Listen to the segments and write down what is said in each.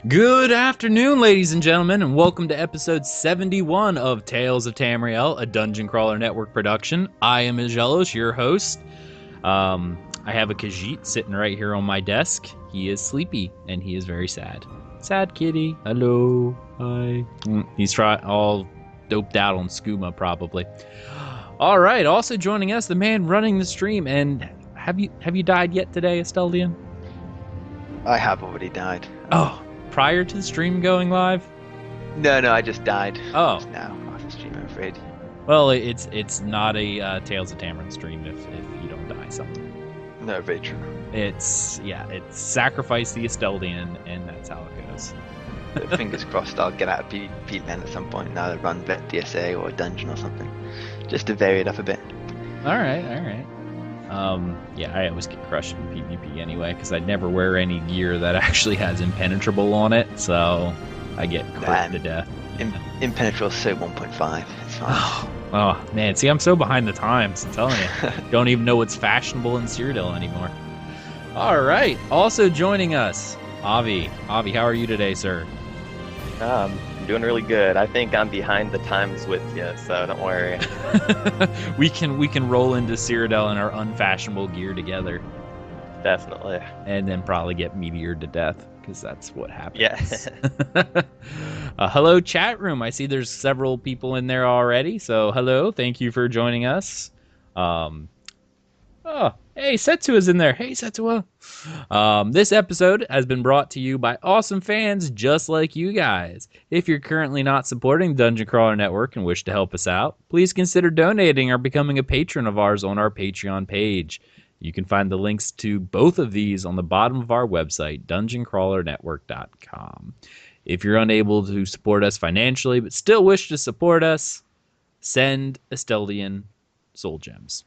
Good afternoon, ladies and gentlemen, and welcome to episode 71 of Tales of Tamriel, a Dungeon Crawler Network production. I am Aggelos, your host. I have a Khajiit sitting right here on my desk. He is sleepy, and he is very sad. Sad kitty. Hello. Hi. He's all doped out on skooma, probably. All right. Also joining us, the man running the stream. And have you died yet today, Asteldian? I have already died. Oh, prior to the stream going live? No, I just died. Oh. Just now, off the stream, I'm afraid. Well, it's not a Tales of Tamriel stream if you don't die something. No, very true. It's sacrifice the Asteldian, and that's how it goes. Fingers crossed I'll get out of PvP then at some point, now that run vet DSA or a dungeon or something. Just to vary it up a bit. Alright. Yeah, I always get crushed in PvP anyway, because I never wear any gear that actually has impenetrable on it, so I get crit to death. Impenetrable so 1.5. It's fine. Oh, man, see, I'm so behind the times, I'm telling you. Don't even know what's fashionable in Cyrodiil anymore. Alright, also joining us, Avi. Avi, how are you today, sir? I'm doing really good. I think I'm behind the times with you, so don't worry. we can roll into Cyrodiil in our unfashionable gear together. Definitely. And then probably get meteored to death, because that's what happens. Yeah. Hello, chat room. I see there's several people in there already, so hello. Thank you for joining us. Hey, Setsu is in there. Hey, Setsu. This episode has been brought to you by awesome fans just like you guys. If you're currently not supporting Dungeon Crawler Network and wish to help us out, please consider donating or becoming a patron of ours on our Patreon page. You can find the links to both of these on the bottom of our website, dungeoncrawlernetwork.com. If you're unable to support us financially but still wish to support us, send Asteldian Soul Gems.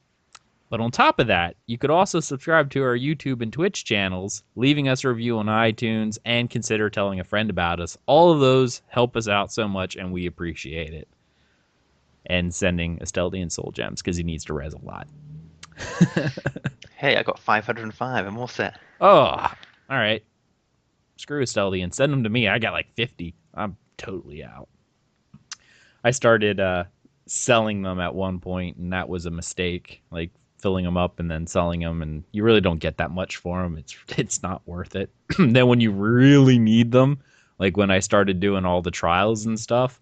But on top of that, you could also subscribe to our YouTube and Twitch channels, leaving us a review on iTunes, and consider telling a friend about us. All of those help us out so much, and we appreciate it. And sending Asteldian Soul Gems, because he needs to res a lot. Hey, I got 505. I'm all set. Oh, all right. Screw Asteldian. Send them to me. I got like 50. I'm totally out. I started selling them at one point, and that was a mistake. Like, filling them up and then selling them, and you really don't get that much for them. It's not worth it. Then when you really need them, like when I started doing all the trials and stuff,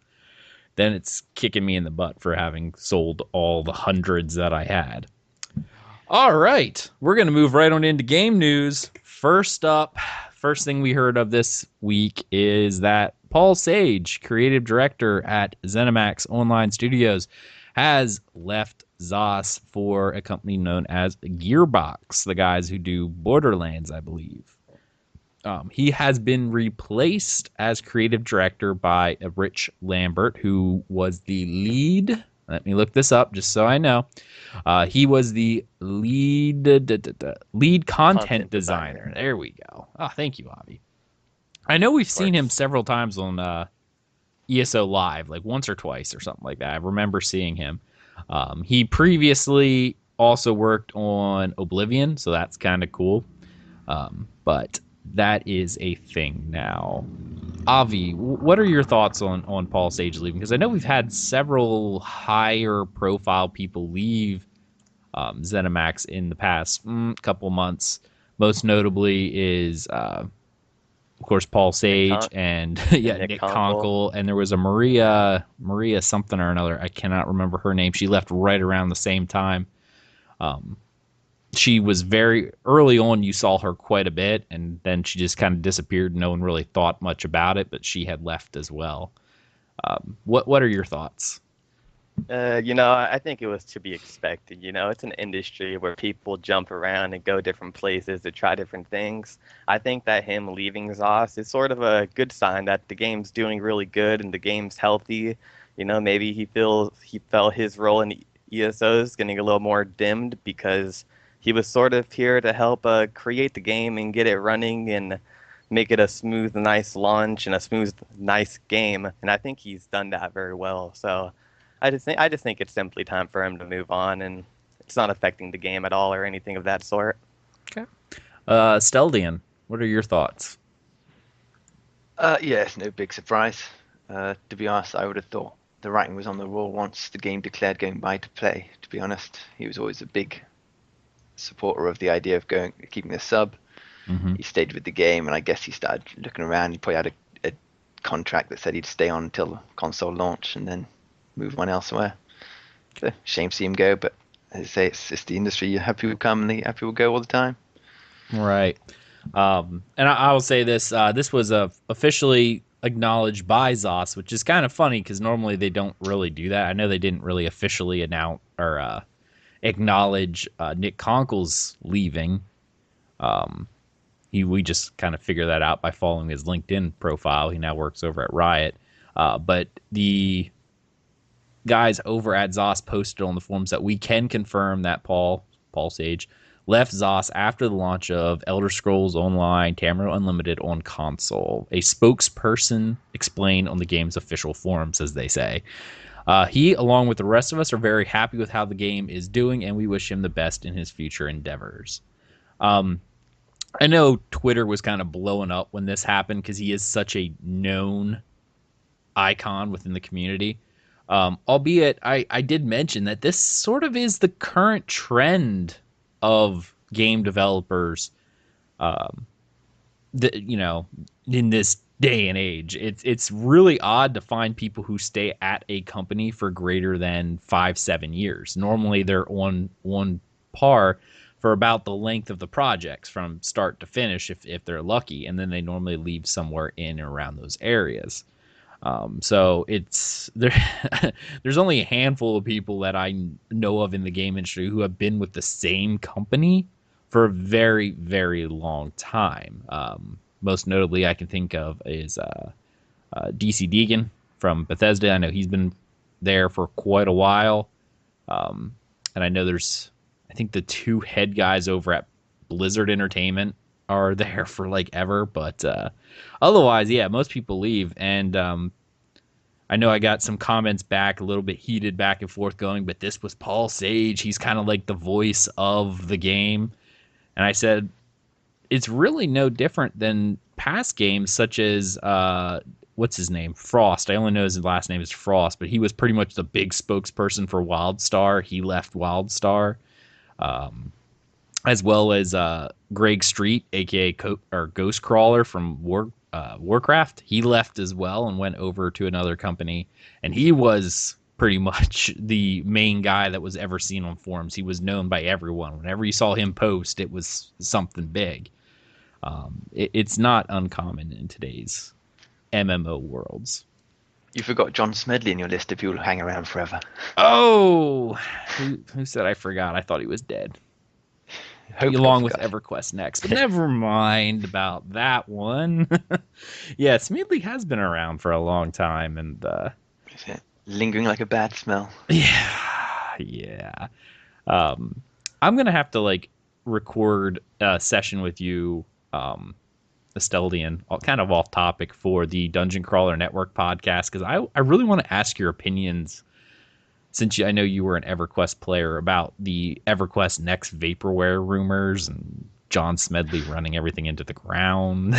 then it's kicking me in the butt for having sold all the hundreds that I had. All right, we're going to move right on into game news. First thing we heard of this week is that Paul Sage, creative director at Zenimax Online Studios, has left ZOS for a company known as Gearbox, the guys who do Borderlands, I believe. He has been replaced as creative director by Rich Lambert, who was the lead. Let me look this up just so I know. He was the lead content designer. There we go. Oh, thank you, Avi. I know we've seen him several times on ESO Live, like once or twice or something like that. I remember seeing him. He previously also worked on Oblivion, so that's kind of cool. But that is a thing now. Avi, what are your thoughts on Paul Sage leaving? Because I know we've had several higher profile people leave ZeniMax in the past couple months. Most notably is, of course, Paul Sage and Nick Conkle. And there was a Maria something or another. I cannot remember her name. She left right around the same time. She was very early on. You saw her quite a bit, and then she just kind of disappeared. No one really thought much about it, but she had left as well. What are your thoughts? I think it was to be expected. It's an industry where people jump around and go different places to try different things. I think that him leaving ZOS is sort of a good sign that the game's doing really good and the game's healthy. Maybe he felt his role in ESO is getting a little more dimmed because he was sort of here to help create the game and get it running and make it a smooth, nice launch and a smooth, nice game. And I think he's done that very well. So I just think it's simply time for him to move on, and it's not affecting the game at all or anything of that sort. Okay. Steldian, what are your thoughts? Yeah, it's no big surprise. To be honest, I would have thought the writing was on the wall once the game declared going buy to play. To be honest, he was always a big supporter of the idea of keeping a sub. Hmm. He stayed with the game, and I guess he started looking around. He probably had a contract that said he'd stay on until console launch and then move on elsewhere. So, shame to see him go, but as I say, it's the industry. You have people come and you have people go all the time. Right. And I will say this: this was officially acknowledged by ZOS, which is kind of funny because normally they don't really do that. I know they didn't really officially announce or acknowledge Nick Conkle's leaving. We just kind of figured that out by following his LinkedIn profile. He now works over at Riot. But the guys over at ZOS posted on the forums that we can confirm that Paul Sage left ZOS after the launch of Elder Scrolls Online Tamriel Unlimited on console. A spokesperson explained on the game's official forums, as they say. He, along with the rest of us, are very happy with how the game is doing, and we wish him the best in his future endeavors. I know Twitter was kind of blowing up when this happened because he is such a known icon within the community. Albeit, I did mention that this sort of is the current trend of game developers, in this day and age. It's really odd to find people who stay at a company for greater than 5-7 years. Normally, they're on par for about the length of the projects from start to finish, if they're lucky, and then they normally leave somewhere in or around those areas. So it's there. There's only a handful of people that I know of in the game industry who have been with the same company for a very, very long time. Most notably, I can think of is DC Deegan from Bethesda. I know he's been there for quite a while, and I know I think the two head guys over at Blizzard Entertainment are there for like ever, but otherwise, yeah, most people leave. And I know I got some comments back, a little bit heated back and forth, going, but this was Paul Sage. He's kind of like the voice of the game. And I said, it's really no different than past games, such as what's his name, Frost. I only know his last name is Frost, but he was pretty much the big spokesperson for WildStar. He left WildStar. As well as Greg Street, aka Ghostcrawler from Warcraft. He left as well and went over to another company, and he was pretty much the main guy that was ever seen on forums. He was known by everyone. Whenever you saw him post, it was something big. It's not uncommon in today's MMO worlds. You forgot John Smedley in your list of people who hang around forever. Oh, who said I forgot? I thought he was dead. Along with EverQuest Next. But never mind about that one. Yeah, Smedley has been around for a long time, and lingering like a bad smell. Yeah. I'm gonna have to record a session with you, Asteldian, kind of off topic, for the Dungeon Crawler Network podcast, because I really want to ask your opinions, since I know you were an EverQuest player, about the EverQuest Next vaporware rumors and John Smedley running everything into the ground.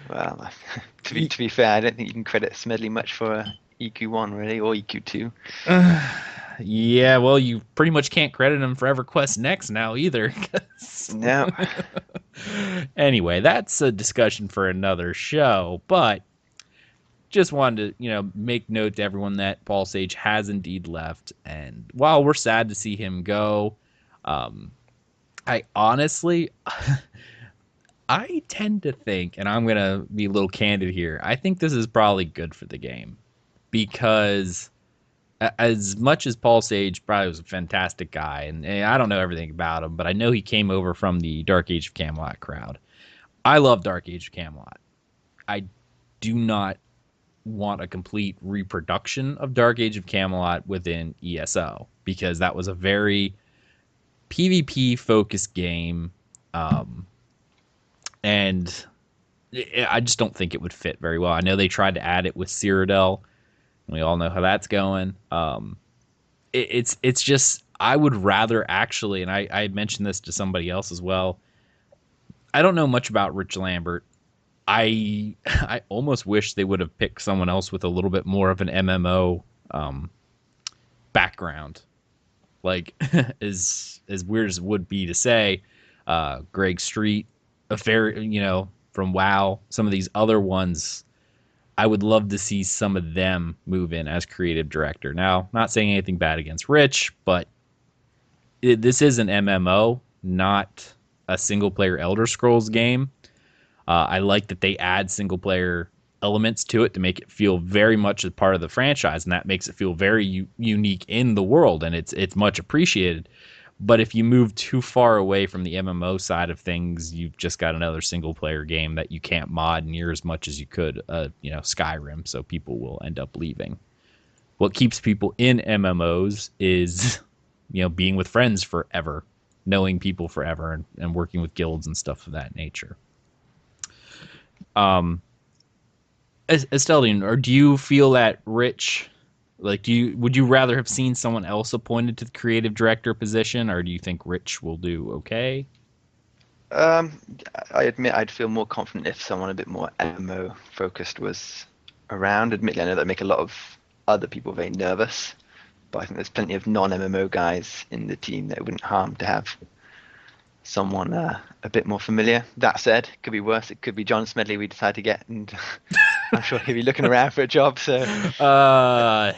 Well, to be fair, I don't think you can credit Smedley much for EQ1 really, or EQ2. Yeah, well, you pretty much can't credit him for EverQuest Next now either. No. Anyway, that's a discussion for another show, but just wanted to, make note to everyone that Paul Sage has indeed left. And while we're sad to see him go, I honestly, I tend to think, and I'm going to be a little candid here, I think this is probably good for the game. Because as much as Paul Sage probably was a fantastic guy, and I don't know everything about him, but I know he came over from the Dark Age of Camelot crowd. I love Dark Age of Camelot. I do not want a complete reproduction of Dark Age of Camelot within ESO, because that was a very PvP focused game, and I just don't think it would fit very well. I know they tried to add it with Cyrodiil, and we all know how that's going. It's just, I would rather actually, and I mentioned this to somebody else as well, I don't know much about Rich Lambert. I almost wish they would have picked someone else with a little bit more of an MMO background. Like as weird as it would be to say, Greg Street, a very from WoW, some of these other ones, I would love to see some of them move in as creative director. Now, not saying anything bad against Rich, but this is an MMO, not a single player Elder Scrolls game. I like that they add single player elements to it to make it feel very much a part of the franchise, and that makes it feel very unique in the world, and it's much appreciated. But if you move too far away from the MMO side of things, you've just got another single player game that you can't mod near as much as you could, Skyrim. So people will end up leaving. What keeps people in MMOs is, being with friends forever, knowing people forever, and working with guilds and stuff of that nature. Asteldian, or do you feel that Rich, would you rather have seen someone else appointed to the creative director position, or do you think Rich will do okay? I admit I'd feel more confident if someone a bit more MMO focused was around. Admittedly, I know that make a lot of other people very nervous, but I think there's plenty of non-MMO guys in the team that it wouldn't harm to have someone a bit more familiar. That said, it could be worse. It could be John Smedley we decide to get, and I'm sure he'll be looking around for a job. So, I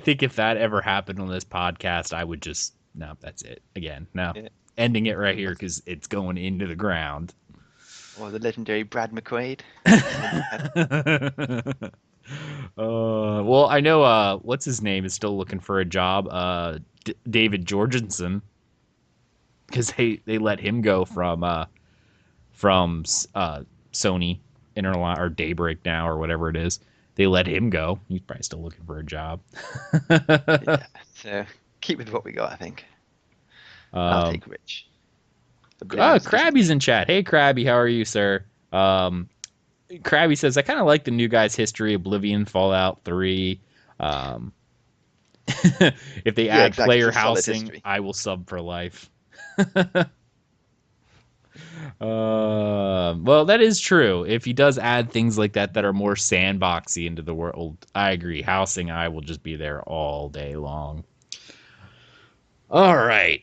think if that ever happened on this podcast, I would just no. That's it again. No, yeah. Ending it right here because it's going into the ground. Or the legendary Brad McQuaid. Well, I know. What's his name is still looking for a job. David Jorgensen, because they let him go from Sony Interline or Daybreak now or whatever it is. They let him go. He's probably still looking for a job. Yeah. So keep with what we got, I think. I'll take Rich. Krabby's in chat. Hey, Krabby, how are you, sir? Krabby says, I kind of like the new guy's history, Oblivion, Fallout 3. If they add exactly. player housing, I will sub for life. Well, that is true. If he does add things like that are more sandboxy into the world, I agree. Housing, I will just be there all day long. All right.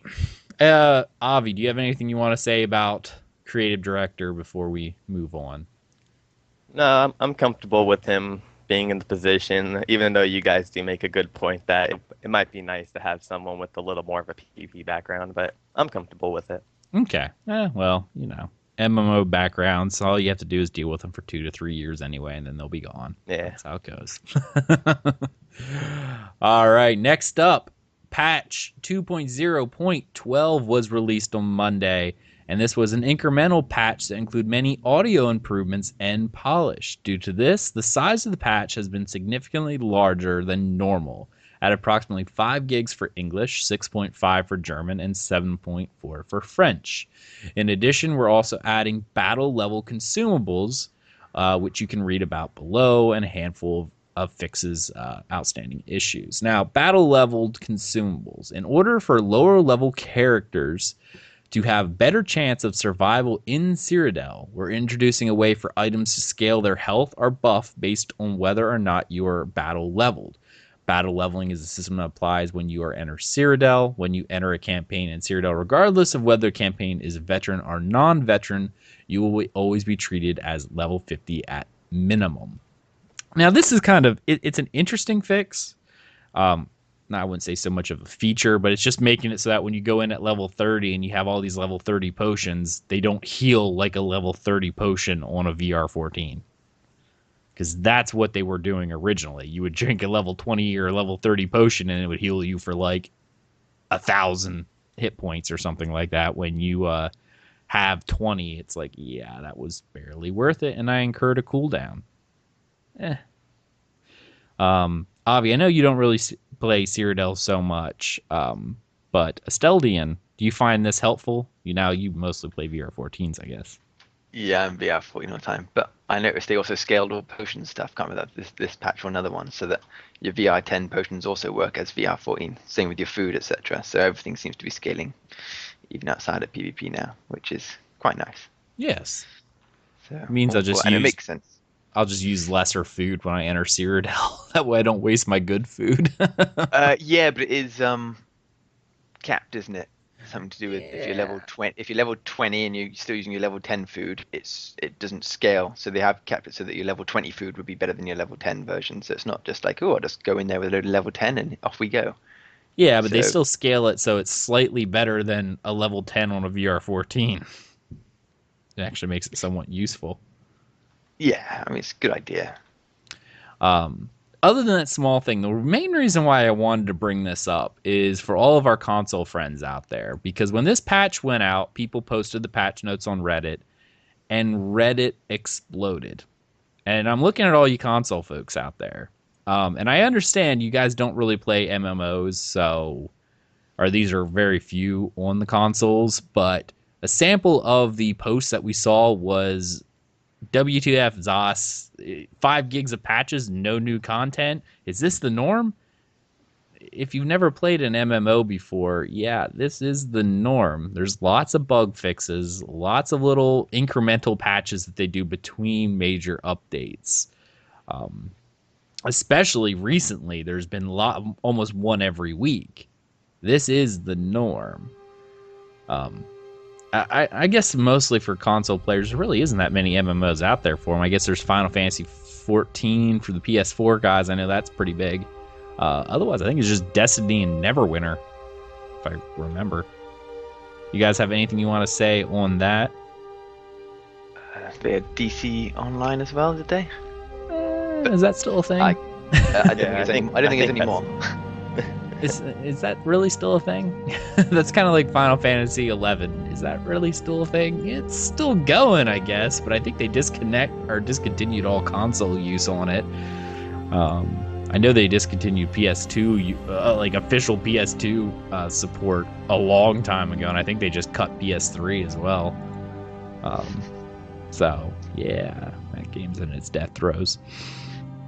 Avi, do you have anything you want to say about creative director before we move on? No, I'm comfortable with him being in the position, even though you guys do make a good point that it might be nice to have someone with a little more of a PvP background, but I'm comfortable with it. Okay. Well, MMO backgrounds, all you have to do is deal with them for 2 to 3 years anyway, and then they'll be gone. Yeah. That's how it goes. All right, next up, patch 2.0.12 was released on Monday, and this was an incremental patch that included many audio improvements and polish. Due to this, the size of the patch has been significantly larger than normal, at approximately 5 gigs for English, 6.5 for German, and 7.4 for French. In addition, we're also adding battle level consumables, which you can read about below, and a handful of fixes outstanding issues. Now, battle leveled consumables. In order for lower level characters to have better chance of survival in Cyrodiil, we're introducing a way for items to scale their health or buff based on whether or not you are battle leveled. Battle leveling is a system that applies when you enter Cyrodiil. When you enter a campaign in Cyrodiil, regardless of whether the campaign is veteran or non-veteran, you will always be treated as level 50 at minimum. Now, this is it's an interesting fix. I wouldn't say so much of a feature, but it's just making it so that when you go in at level 30 and you have all these level 30 potions, they don't heal like a level 30 potion on a VR14. Because that's what they were doing originally. You would drink a level 20 or level 30 potion and it would heal you for like 1,000 hit points or something like that. When you have 20, it's like, yeah, that was barely worth it, and I incurred a cooldown. Avi, I know you don't really play Cyrodiil so much, but Asteldian, do you find this helpful? You mostly play VR14s, I guess. Yeah, I'm VR14 all the time, but I noticed they also scaled all potion stuff. Can't remember this patch or another one, so that your VR10 potions also work as VR14. Same with your food, etc. So everything seems to be scaling, even outside of PvP now, which is quite nice. Yes. So, It means and it makes sense. I'll just use lesser food when I enter Cyrodiil. That way I don't waste my good food. Yeah, but it is capped, isn't it? Something to do with if you're level Yeah. 20, if you're level 20 and you're still using your level 10 food, it doesn't scale. So they have capped it so that your level 20 food would be better than your level 10 version. So it's not just like, oh, I'll just go in there with a load of level 10 and off we go. Yeah, but they So still scale it so it's slightly better than a level 10 on a VR14. It actually makes it somewhat useful. yeah, I mean it's a good idea. Um, Other than that small thing, the main reason why I wanted to bring this up is for all of our console friends out there. Because when this patch went out, people posted the patch notes on Reddit, and Reddit exploded. And I'm looking at all you console folks out there. And I understand you guys don't really play MMOs, so or these are very few on the consoles, but a sample of the posts that we saw was WTF ZOS, 5 gigs of patches, no new content. Is this the norm? If you've never played an MMO before, yeah, this is the norm. There's lots of bug fixes, lots of little incremental patches that they do between major updates. Um, Especially recently, there's been almost one every week. This is the norm. Um, I guess mostly for console players, there really isn't that many MMOs out there for them. I guess there's Final Fantasy 14 for the PS4 guys. I know that's pretty big. Otherwise, I think it's just Destiny and Neverwinter, if I remember. You guys have anything you want to say on that? They had DC Online as well, did they? Is that still a thing? I I don't Yeah, think I don't think it's anymore. Is that really still a thing? That's kind of like Final Fantasy 11. Is that really still a thing? It's still going, I guess, but I think they discontinued all console use on it. I know they discontinued PS2, like official PS2 support a long time ago, and I think they just cut PS3 as well. So yeah, that game's in its death throes.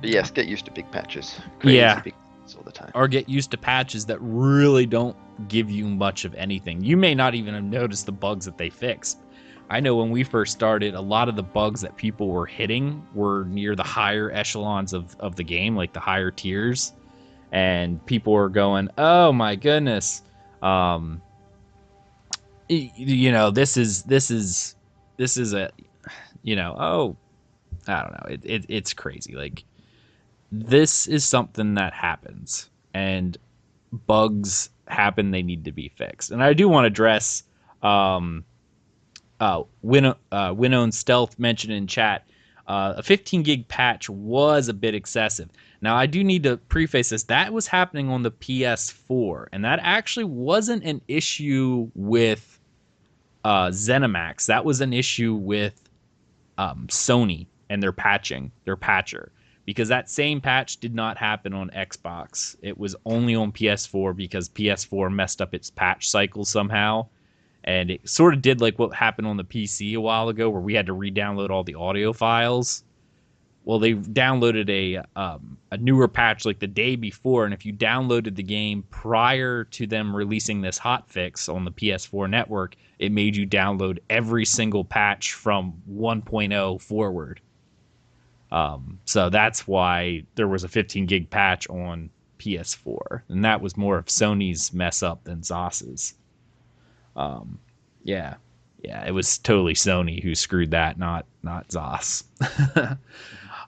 But yes, get used to big patches. Crazy Yeah. big patches all the time. Or get used to patches that really don't give you much of anything. You may not even have noticed the bugs that they fixed. I know when we first started, a lot of the bugs that people were hitting were near the higher echelons of the game, like the higher tiers. And people were going, oh my goodness. This is a, oh, I don't know. It's crazy. Like, this is something that happens, and bugs happen. They need to be fixed. And I do want to address Winone Stealth mentioned in chat. A 15 gig patch was a bit excessive. Now, I do need to preface this. That was happening on the PS4, and that actually wasn't an issue with Zenimax. That was an issue with Sony and their patcher. Because that same patch did not happen on Xbox. It was only on PS4 because PS4 messed up its patch cycle somehow. And it sort of did like what happened on the PC a while ago where we had to re-download all the audio files. Well, they downloaded a newer patch like the day before, and if you downloaded the game prior to them releasing this hotfix on the PS4 network, it made you download every single patch from 1.0 forward. So that's why there was a 15 gig patch on PS4, and that was more of Sony's mess up than ZOS's. Yeah, it was totally Sony who screwed that, not ZOS.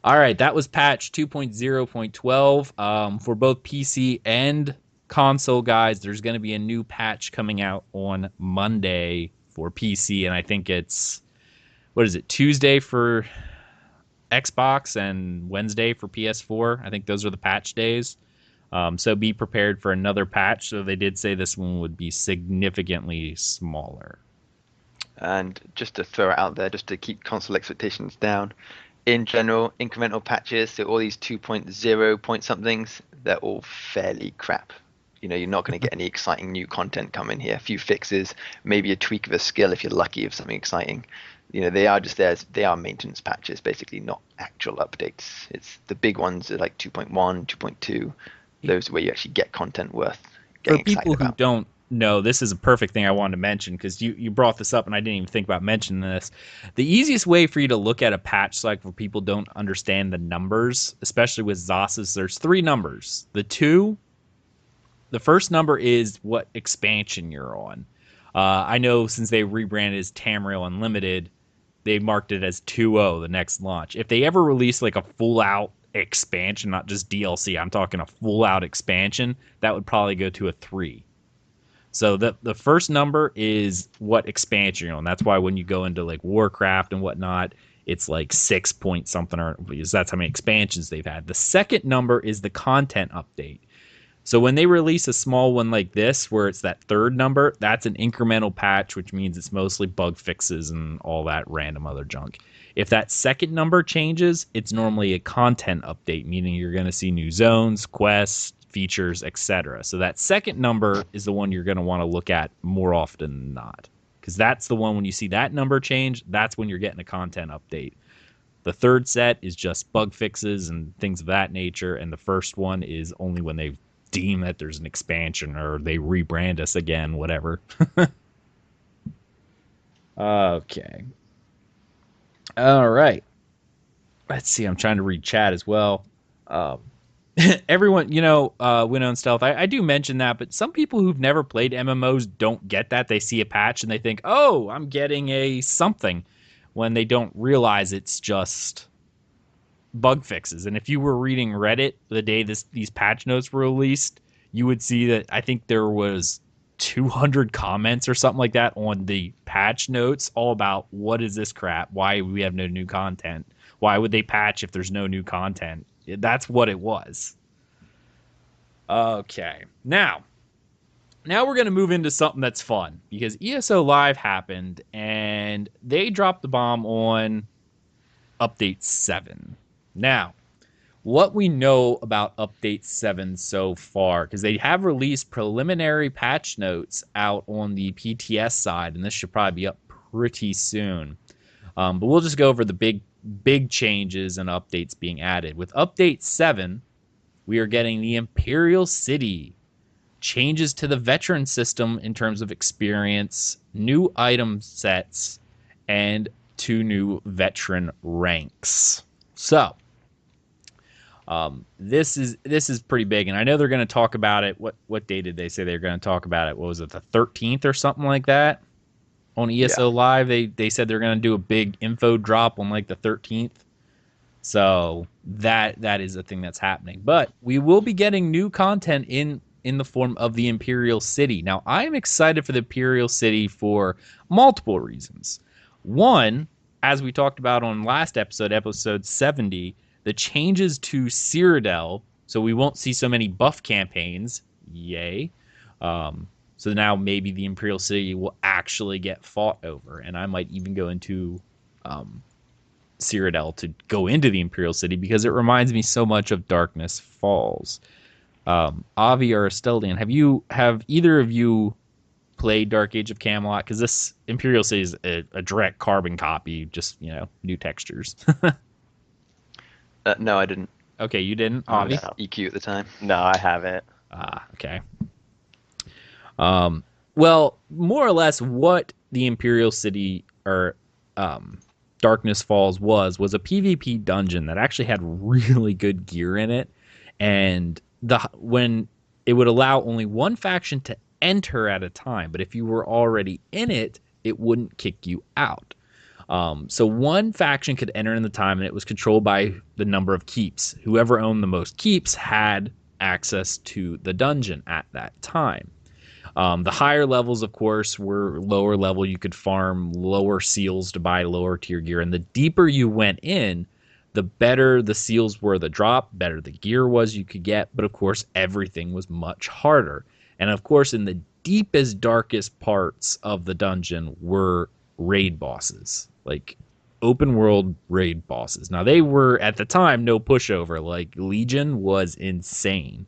All right, that was patch 2.0.12 for both PC and console, guys. There's going to be a new patch coming out on Monday for PC, and I think it's Tuesday for Xbox and Wednesday for PS4. I think those are the patch days. So be prepared for another patch. So they did say this one would be significantly smaller. And just to throw it out there, just to keep console expectations down, in general, incremental patches, so all these 2.0 point somethings, they're all fairly crap. You're not going to get any exciting new content coming here. A few fixes, maybe a tweak of a skill if you're lucky of something exciting. They are just there. They are maintenance patches, basically, not actual updates. It's the big ones are like 2.1, 2.2. Those are where you actually get content worth getting excited about. no, this is a perfect thing I wanted to mention because you brought this up and I didn't even think about mentioning this. The easiest way for you to look at a patch cycle for people don't understand the numbers, especially with Zos's, there's 3 numbers. The first number is what expansion you're on. I know since they rebranded as Tamriel Unlimited, they marked it as 2.0 the next launch. If they ever release like a full out expansion, not just DLC, I'm talking a full out expansion, that would probably go to a 3. So the first number is what expansion you're on. That's why when you go into like Warcraft and whatnot, it's like 6 point something, or because that's how many expansions they've had. The second number is the content update. So when they release a small one like this, where it's that third number, that's an incremental patch, which means it's mostly bug fixes and all that random other junk. If that second number changes, it's normally a content update, meaning you're going to see new zones, quests, features, etc. So that second number is the one you're going to want to look at more often than not, because that's the one when you see that number change, that's when you're getting a content update. The third set is just bug fixes and things of that nature, and the first one is only when they deem that there's an expansion or they rebrand us again, whatever. Okay. All right. Let's see. I'm trying to read chat as well. Everyone, Winnow and Stealth, I do mention that, but some people who've never played MMOs don't get that. They see a patch and they think, oh, I'm getting a something, when they don't realize it's just bug fixes. And if you were reading Reddit the day these patch notes were released, you would see that I think there was 200 comments or something like that on the patch notes all about what is this crap? Why we have no new content? Why would they patch if there's no new content? That's what it was. Okay. Now we're going to move into something that's fun, because ESO Live happened and they dropped the bomb on Update 7. Now, what we know about Update 7 so far, because they have released preliminary patch notes out on the PTS side, and this should probably be up pretty soon. But we'll just go over the big changes and updates being added. With Update 7, we are getting the Imperial City, changes to the veteran system in terms of experience, new item sets, and 2 new veteran ranks. So, this is pretty big, and I know they're going to talk about it. What day did they say they were going to talk about it? What was it, the 13th or something like that? On ESO Live, they said they're going to do a big info drop on like the 13th. So that is a thing that's happening. But we will be getting new content in the form of the Imperial City. Now, I am excited for the Imperial City for multiple reasons. One, as we talked about on last episode 70, the changes to Cyrodiil, so we won't see so many buff campaigns. Yay. So now maybe the Imperial City will actually get fought over, and I might even go into Cyrodiil to go into the Imperial City, because it reminds me so much of Darkness Falls. Avi or Asteldian, have either of you played Dark Age of Camelot? Because this Imperial City is a direct carbon copy, just new textures. No, I didn't. Okay, you didn't, Avi? No. EQ at the time. No, I haven't. Okay. Well, more or less what the Imperial City or Darkness Falls was a PvP dungeon that actually had really good gear in it, and when it would allow only one faction to enter at a time, but if you were already in it, it wouldn't kick you out. So one faction could enter in the time, and it was controlled by the number of keeps. Whoever owned the most keeps had access to the dungeon at that time. The higher levels, of course, were lower level. You could farm lower seals to buy lower tier gear. And the deeper you went in, the better the seals were the drop, better the gear was you could get. But, of course, everything was much harder. And, of course, in the deepest, darkest parts of the dungeon were raid bosses, like open world raid bosses. Now, they were, at the time, no pushover. Like, Legion was insane.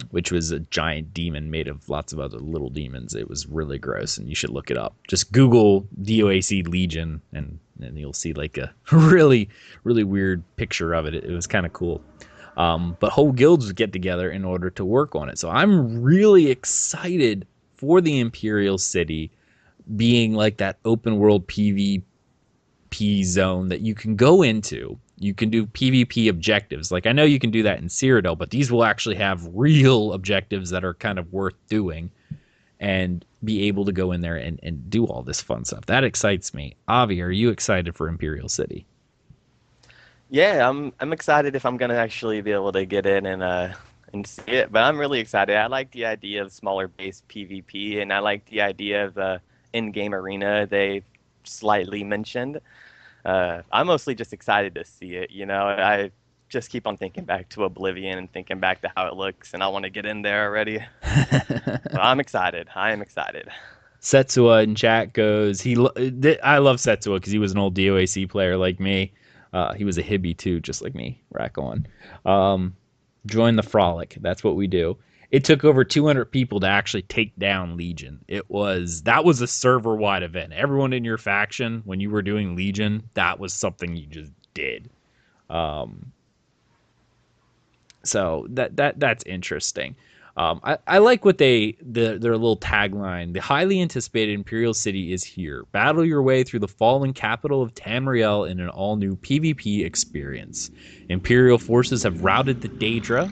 Which was a giant demon made of lots of other little demons. It was really gross, and you should look it up. Just Google DOAC Legion, and you'll see like a really, really weird picture of it. It was kind of cool. But whole guilds would get together in order to work on it. So I'm really excited for the Imperial City being like that open world PvP zone that you can go into. You can do PvP objectives. Like, I know you can do that in Cyrodiil, but these will actually have real objectives that are kind of worth doing and be able to go in there and do all this fun stuff. That excites me. Avi, are you excited for Imperial City? Yeah, I'm excited if I'm gonna actually be able to get in and see it. But I'm really excited. I like the idea of smaller base PvP, and I like the idea of the in-game arena they slightly mentioned. I'm mostly just excited to see it. I just keep on thinking back to Oblivion and thinking back to how it looks, and I want to get in there already. But I'm excited. I am excited. Setsua in chat goes, I love Setsua because he was an old DOAC player like me. He was a hippie too, just like me. Rack on. Join the frolic. That's what we do. It took over 200 people to actually take down Legion. That was a server wide event. Everyone in your faction, when you were doing Legion, that was something you just did. So that's interesting. I like what their little tagline. The highly anticipated Imperial City is here. Battle your way through the fallen capital of Tamriel in an all-new PvP experience. Imperial forces have routed the Daedra,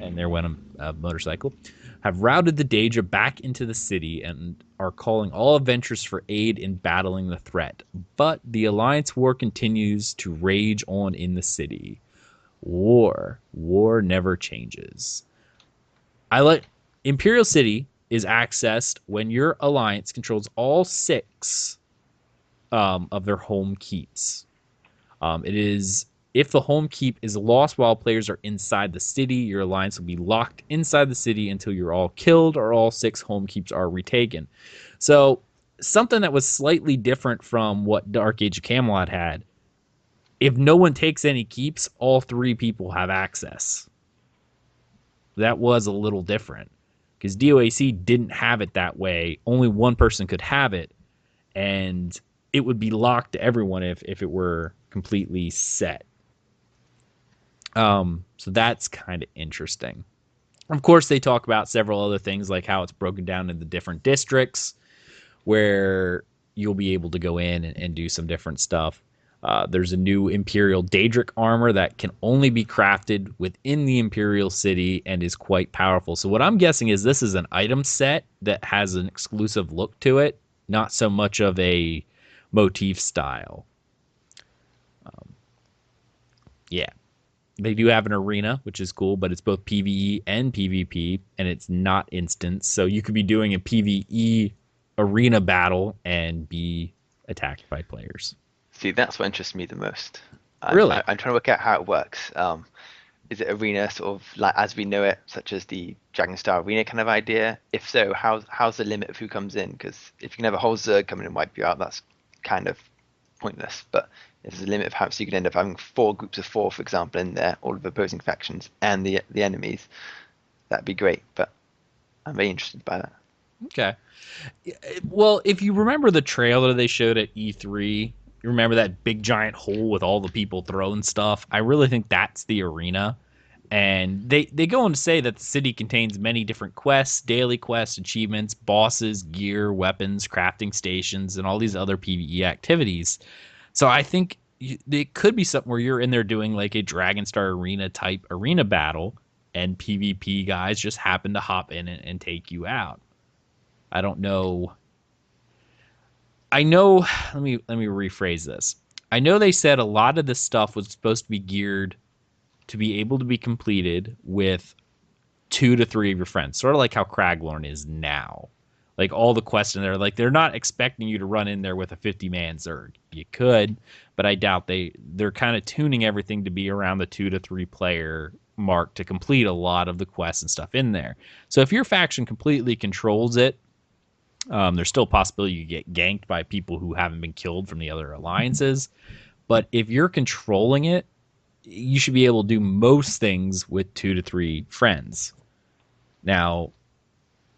and there went a motorcycle, have routed the Daedra back into the city and are calling all adventurers for aid in battling the threat. But the Alliance war continues to rage on in the city. War never changes. Imperial City is accessed when your alliance controls all 6 of their home keeps. It is if the home keep is lost while players are inside the city, your alliance will be locked inside the city until you're all killed or all 6 home keeps are retaken. So something that was slightly different from what Dark Age of Camelot had. If no one takes any keeps, all 3 people have access. That was a little different because DOAC didn't have it that way. Only one person could have it, and it would be locked to everyone if it were completely set. So that's kind of interesting. Of course, they talk about several other things like how it's broken down into different districts where you'll be able to go in and do some different stuff. There's a new Imperial Daedric armor that can only be crafted within the Imperial City and is quite powerful. So what I'm guessing is this is an item set that has an exclusive look to it, not so much of a motif style. Yeah. They do have an arena, which is cool, but it's both PvE and PvP, and it's not instance. So you could be doing a PvE arena battle and be attacked by players. See, that's what interests me the most. Really? I'm trying to work out how it works. Is it arena sort of like as we know it, such as the Dragonstar Arena kind of idea? If so, how's the limit of who comes in? Because if you can have a whole Zerg come in and wipe you out, that's kind of pointless. But if there's a limit of how, so you could end up having 4 groups of 4, for example, in there, all of opposing factions and the enemies, that'd be great. But I'm very interested by that. Okay. Well, if you remember the trailer they showed at E3, you remember that big giant hole with all the people throwing stuff? I really think that's the arena. And they go on to say that the city contains many different quests, daily quests, achievements, bosses, gear, weapons, crafting stations, and all these other PvE activities. So I think it could be something where you're in there doing like a Dragonstar Arena type arena battle, and PvP guys just happen to hop in and take you out. I don't know. I know. Let me rephrase this. I know they said a lot of this stuff was supposed to be geared to be able to be completed with 2 to 3 of your friends, sort of like how Craglorn is now. Like all the quests in there, like they're not expecting you to run in there with a 50-man Zerg. You could, but I doubt they're kind of tuning everything to be around the 2 to 3 player mark to complete a lot of the quests and stuff in there. So if your faction completely controls it, there's still a possibility you get ganked by people who haven't been killed from the other alliances. But if you're controlling it, you should be able to do most things with 2 to 3 friends. Now,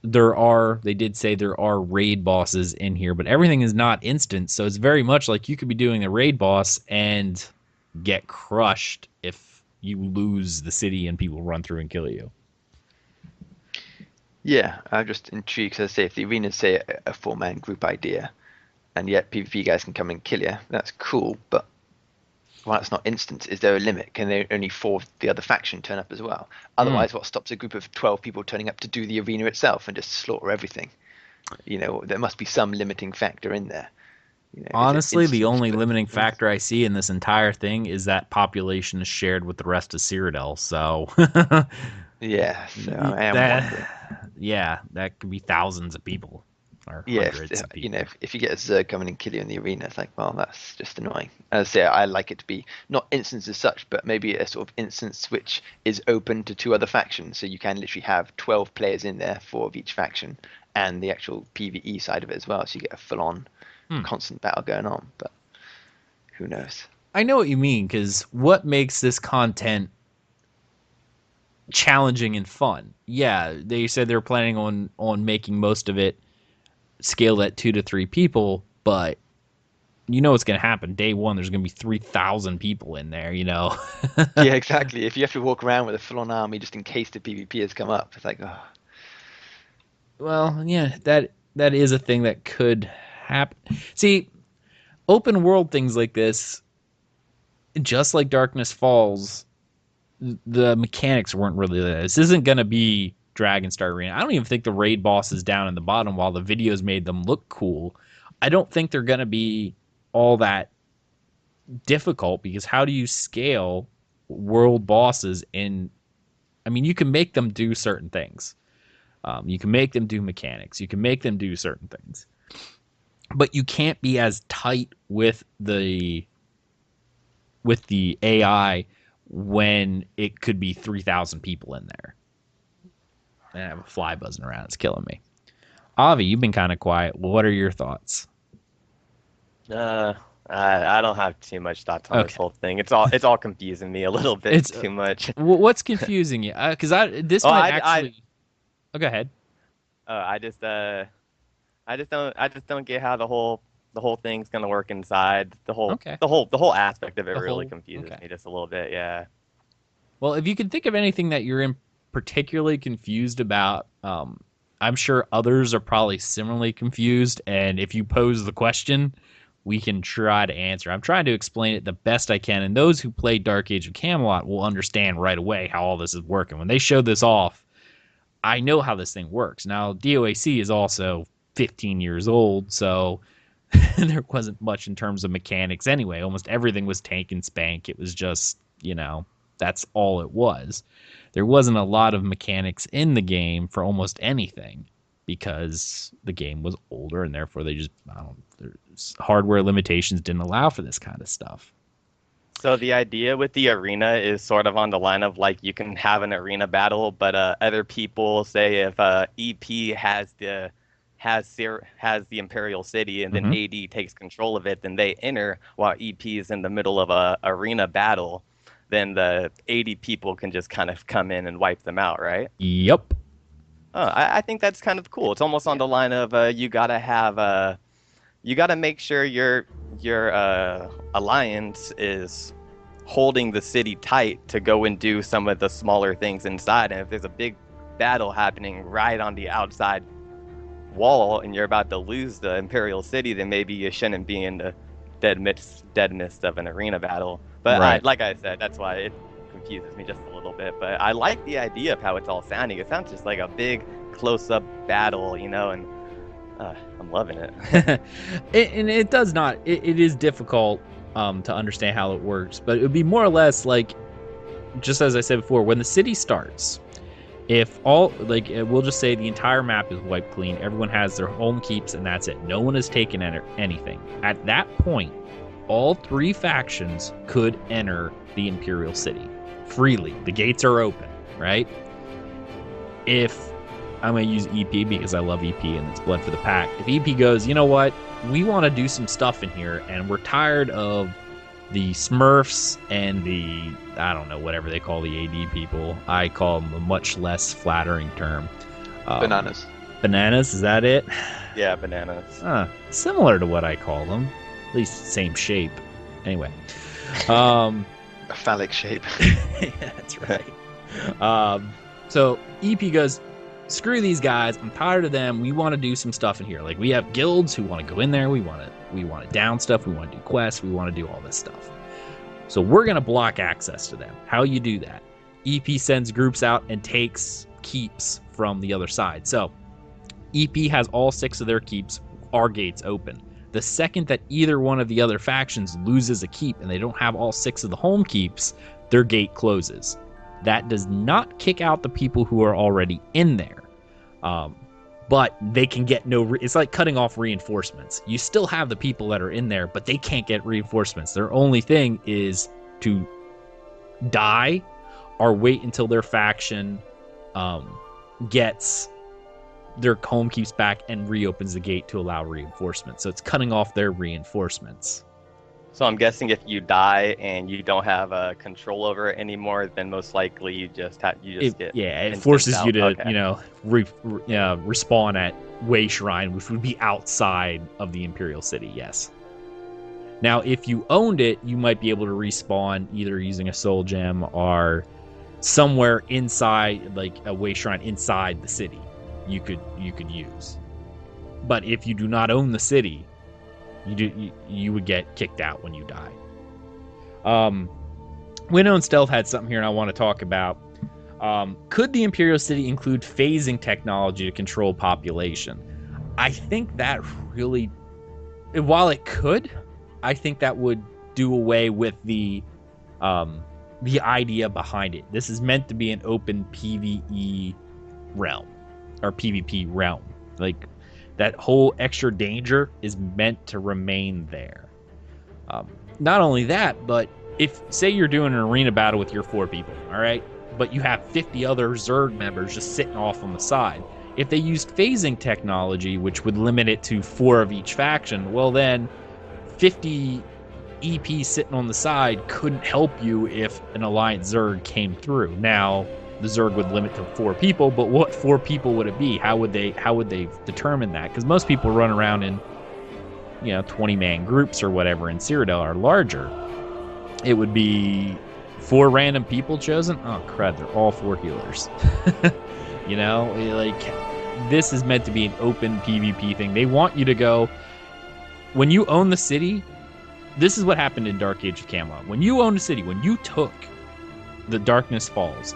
they did say there are raid bosses in here, but everything is not instant. So it's very much like you could be doing a raid boss and get crushed if you lose the city and people run through and kill you. Yeah, I'm just intrigued because I say if the arena's say a 4-man group idea, and yet PvP guys can come and kill you, that's cool. But while it's not instant, is there a limit? Can there only 4 of the other faction turn up as well? Otherwise, what stops a group of 12 people turning up to do the arena itself and just slaughter everything? There must be some limiting factor in there. Honestly, the only limiting factor I see in this entire thing is that population is shared with the rest of Cyrodiil. So yeah, so I am wondering. Yeah, that could be thousands of people or hundreds of people. If you get a Zerg coming and kill you in the arena, it's like, well, that's just annoying. As I say, I like it to be not instance as such, but maybe a sort of instance which is open to 2 other factions, so you can literally have 12 players in there, 4 of each faction, and the actual PvE side of it as well, so you get a full-on constant battle going on. But who knows? I know what you mean, because what makes this content challenging and fun? Yeah, they said they're planning on making most of it scaled at 2 to 3 people, but you know what's going to happen. Day one, there's going to be 3,000 people in there, Yeah, exactly. If you have to walk around with a full-on army just in case the PvP has come up, it's like, oh. Well, yeah, that is a thing that could happen. See, open world things like this, just like Darkness Falls, the mechanics weren't really there. This isn't going to be Dragonstar Arena. I don't even think the raid bosses down in the bottom, while the videos made them look cool, I don't think they're going to be all that difficult, because how do you scale world bosses in... I mean, you can make them do certain things. You can make them do mechanics. You can make them do certain things. But you can't be as tight with the AI when it could be 3,000 people in there. And I have a fly buzzing around. It's killing me. Avi, you've been kind of quiet. What are your thoughts? I don't have too much thoughts on this whole thing. It's all confusing me a little bit too much. What's confusing you? Because might actually... Oh, go ahead. I just don't get how the whole thing's gonna work inside. The whole aspect of it really confuses me just a little bit. Yeah. Well, if you can think of anything that you're particularly confused about, I'm sure others are probably similarly confused. And if you pose the question, we can try to answer. I'm trying to explain it the best I can, and those who play Dark Age of Camelot will understand right away how all this is working. When they showed this off, I know how this thing works. Now, DOAC is also 15 years old, so there wasn't much in terms of mechanics anyway. Almost everything was tank and spank. It was just, that's all it was. There wasn't a lot of mechanics in the game for almost anything, because the game was older, and therefore they just, hardware limitations didn't allow for this kind of stuff. So the idea with the arena is sort of on the line of, like, you can have an arena battle, but other people, say if EP has the Imperial City, and then AD takes control of it, then they enter while EP is in the middle of a arena battle. Then the AD people can just kind of come in and wipe them out, right? Yep. I think that's kind of cool. It's almost on the line of you gotta make sure your alliance is holding the city tight to go and do some of the smaller things inside. And if there's a big battle happening right on the outside wall and you're about to lose the Imperial City, then maybe you shouldn't be in the dead midst of an arena battle. But right. like I said, that's why it confuses me just a little bit. But I like the idea of how it's all sounding. It sounds just like a big close-up battle, and I'm loving it. And it does not. It is difficult to understand how it works, but it would be more or less like, just as I said before, when the city starts, if we'll just say the entire map is wiped clean, everyone has their home keeps, and that's it. No one has taken anything. At that point, all 3 factions could enter the Imperial City freely. The gates are open, right? If I'm going to use EP because I love EP and it's blood for the pack. If EP goes, you know what? We want to do some stuff in here, and we're tired of the Smurfs and the, I don't know, whatever they call the AD people. I call them a much less flattering term. Bananas. Bananas, is that it? Yeah, bananas. Similar to what I call them. At least same shape. Anyway. A phallic shape. Yeah, that's right. So EP goes, screw these guys. I'm tired of them. We want to do some stuff in here. Like, we have guilds who want to go in there. We want to down stuff. We want to do quests. We want to do all this stuff. So we're going to block access to them. How you do that? EP sends groups out and takes keeps from the other side. So EP has all 6 of their keeps, our gates open. The second that either one of the other factions loses a keep and they don't have all 6 of the home keeps, their gate closes. That does not kick out the people who are already in there. But they can get it's like cutting off reinforcements. You still have the people that are in there, but they can't get reinforcements. Their only thing is to die or wait until their faction gets their home keeps back and reopens the gate to allow reinforcements. So it's cutting off their reinforcements. So I'm guessing if you die and you don't have control over it anymore, then most likely you just get it forces out. you to Okay. respawn at Way Shrine, which would be outside of the Imperial City. Yes. Now, if you owned it, you might be able to respawn either using a soul gem or somewhere inside, like a Way Shrine inside the city. You could use. But if you do not own the city, you would get kicked out when you die. Winnow and Stealth had something here and I want to talk about. Could the Imperial City include phasing technology to control population? I think that really, while it could, I think that would do away with the idea behind it. This is meant to be an open PvE realm or PvP realm. Like, that whole extra danger is meant to remain there. Not only that, but if, say you're doing an arena battle with your 4 people, all right, but you have 50 other Zerg members just sitting off on the side. If they used phasing technology, which would limit it to 4 of each faction, well then 50 EP sitting on the side couldn't help you if an Alliance Zerg came through. Now, the Zerg would limit to 4 people, but what 4 people would it be? How would they determine that? Because most people run around in 20-man groups or whatever in Cyrodiil are larger. It would be 4 random people chosen. Oh crud, they're all 4 healers. This is meant to be an open PvP thing. They want you to go, when you own the city. This is what happened in Dark Age of Camelot. When you owned a city, when you took the Darkness Falls,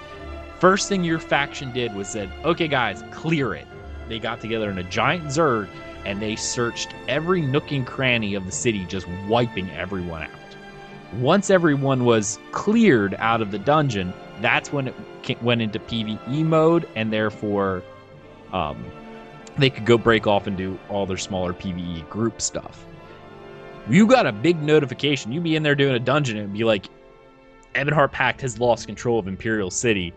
first thing your faction did was said, okay guys, clear it. They got together in a giant Zerg and they searched every nook and cranny of the city, just wiping everyone out. Once everyone was cleared out of the dungeon, that's when it went into PvE mode, and therefore they could go break off and do all their smaller PvE group stuff. You got a big notification. You'd be in there doing a dungeon and it'd be like, Ebonheart Pact has lost control of Imperial City.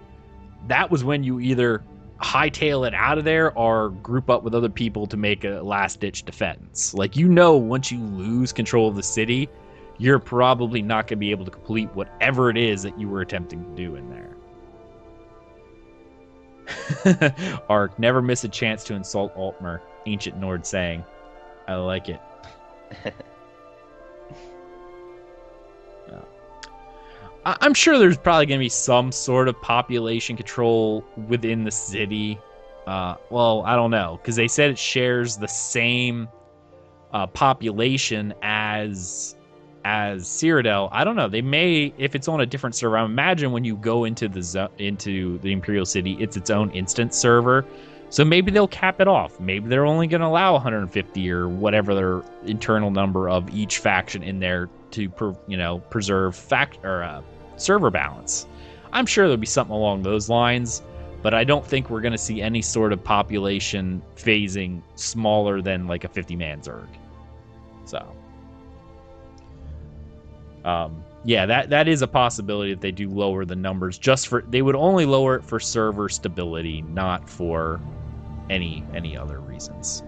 That was when you either hightail it out of there or group up with other people to make a last-ditch defense. Like, once you lose control of the city, you're probably not going to be able to complete whatever it is that you were attempting to do in there. Ark, never miss a chance to insult Altmer. Ancient Nord saying. I like it. I'm sure there's probably going to be some sort of population control within the city. Well, I don't know, because they said it shares the same population as Cyrodiil. I don't know. They may, if it's on a different server. I imagine when you go into the Imperial City, it's its own instance server. So maybe they'll cap it off. Maybe they're only going to allow 150 or whatever their internal number of each faction in there to preserve server balance. I'm sure there'll be something along those lines, but I don't think we're going to see any sort of population phasing smaller than like a 50-man Zerg. So, that is a possibility that they do lower the numbers. They would only lower it for server stability, not for any other reasons.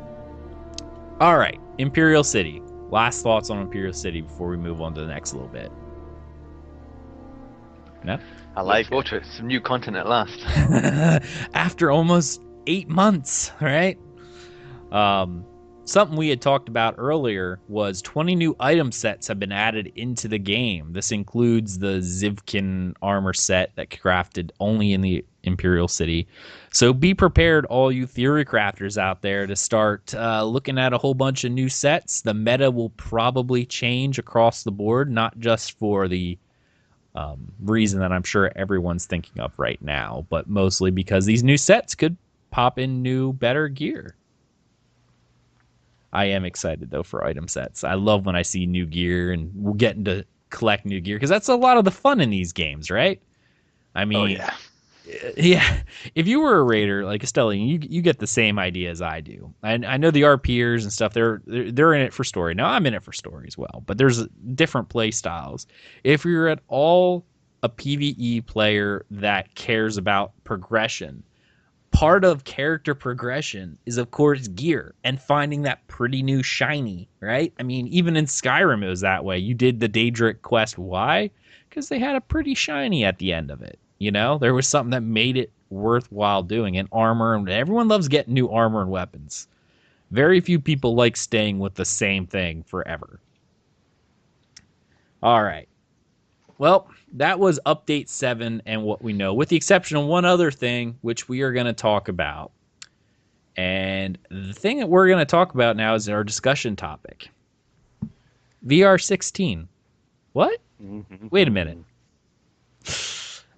All right, Imperial City. Last thoughts on Imperial City before we move on to the next little bit. No? I like forward to it. Some new content at last. After almost 8 months, right? something we had talked about earlier was 20 new item sets have been added into the game. This includes the Zivkin armor set that crafted only in the Imperial City. So be prepared, all you theory crafters out there, to start looking at a whole bunch of new sets. The meta will probably change across the board, not just for the reason that I'm sure everyone's thinking of right now, but mostly because these new sets could pop in new, better gear. I am excited though for item sets. I love when I see new gear and we're getting to collect new gear because that's a lot of the fun in these games, right? I Oh mean, yeah. yeah. If you were a raider like Asteldian, you get the same idea as I do. I know the RPers and stuff. They're in it for story. Now I'm in it for story as well, but there's different play styles. If you're at all a PVE player that cares about progression, part of character progression is of course gear and finding that pretty new shiny, right? I mean, even in Skyrim it was that way. You did the Daedric quest. Why? Because they had a pretty shiny at the end of it. You know, there was something that made it worthwhile doing. And armor, and everyone loves getting new armor and weapons. Very few people like staying with the same thing forever. All right. Well, that was update 7 and what we know, with the exception of one other thing, which we are going to talk about. And the thing that we're going to talk about now is our discussion topic. VR 16. What? Wait a minute.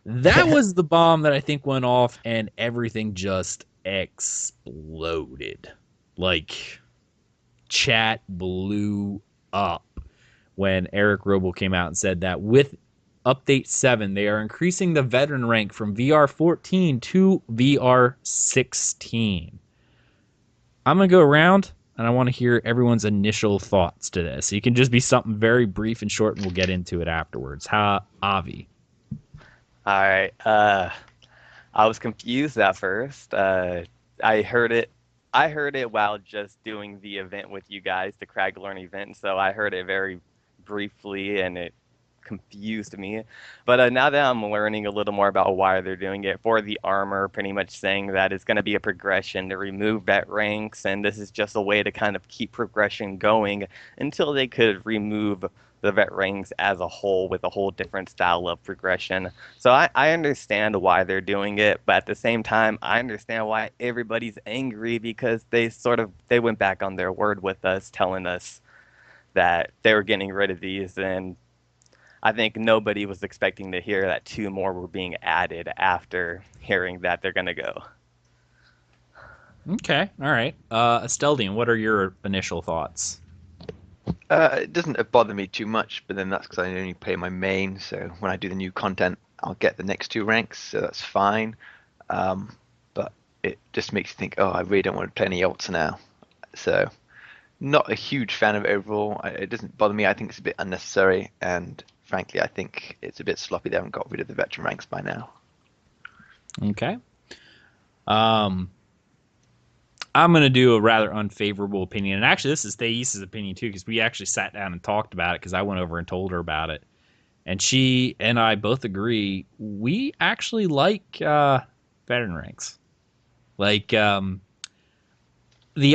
That was the bomb that I think went off and everything just exploded. Like, chat blew up when Eric Wrobel came out and said that with update 7, they are increasing the veteran rank from VR 14 to VR 16. I'm going to go around and I want to hear everyone's initial thoughts to this. It can just be something very brief and short and we'll get into it afterwards. Avi? All right. I was confused at first. I heard it. I heard it while just doing the event with you guys, the Crag Learn event. So I heard it very briefly, and it confused me. But now that I'm learning a little more about why they're doing it for the armor, pretty much saying that it's going to be a progression to remove vet ranks, and this is just a way to kind of keep progression going until they could remove the vet ranks as a whole with a whole different style of progression. So I understand why they're doing it, but at the same time, I understand why everybody's angry because they went back on their word with us, telling us that they were getting rid of these, and I think nobody was expecting to hear that 2 more were being added after hearing that they're going to go. Okay, all right. Asteldian, what are your initial thoughts? It doesn't bother me too much, but then that's because I only pay my main. So when I do the new content, I'll get the next 2 ranks, so that's fine. But it just makes you think, oh, I really don't want to play any alts now. So not a huge fan of it overall. It doesn't bother me. I think it's a bit unnecessary, and frankly, I think it's a bit sloppy. They haven't got rid of the veteran ranks by now. Okay. I'm going to do a rather unfavorable opinion. And actually, this is Thais' opinion, too, because we actually sat down and talked about it because I went over and told her about it. And she and I both agree. We actually like veteran ranks. Like, the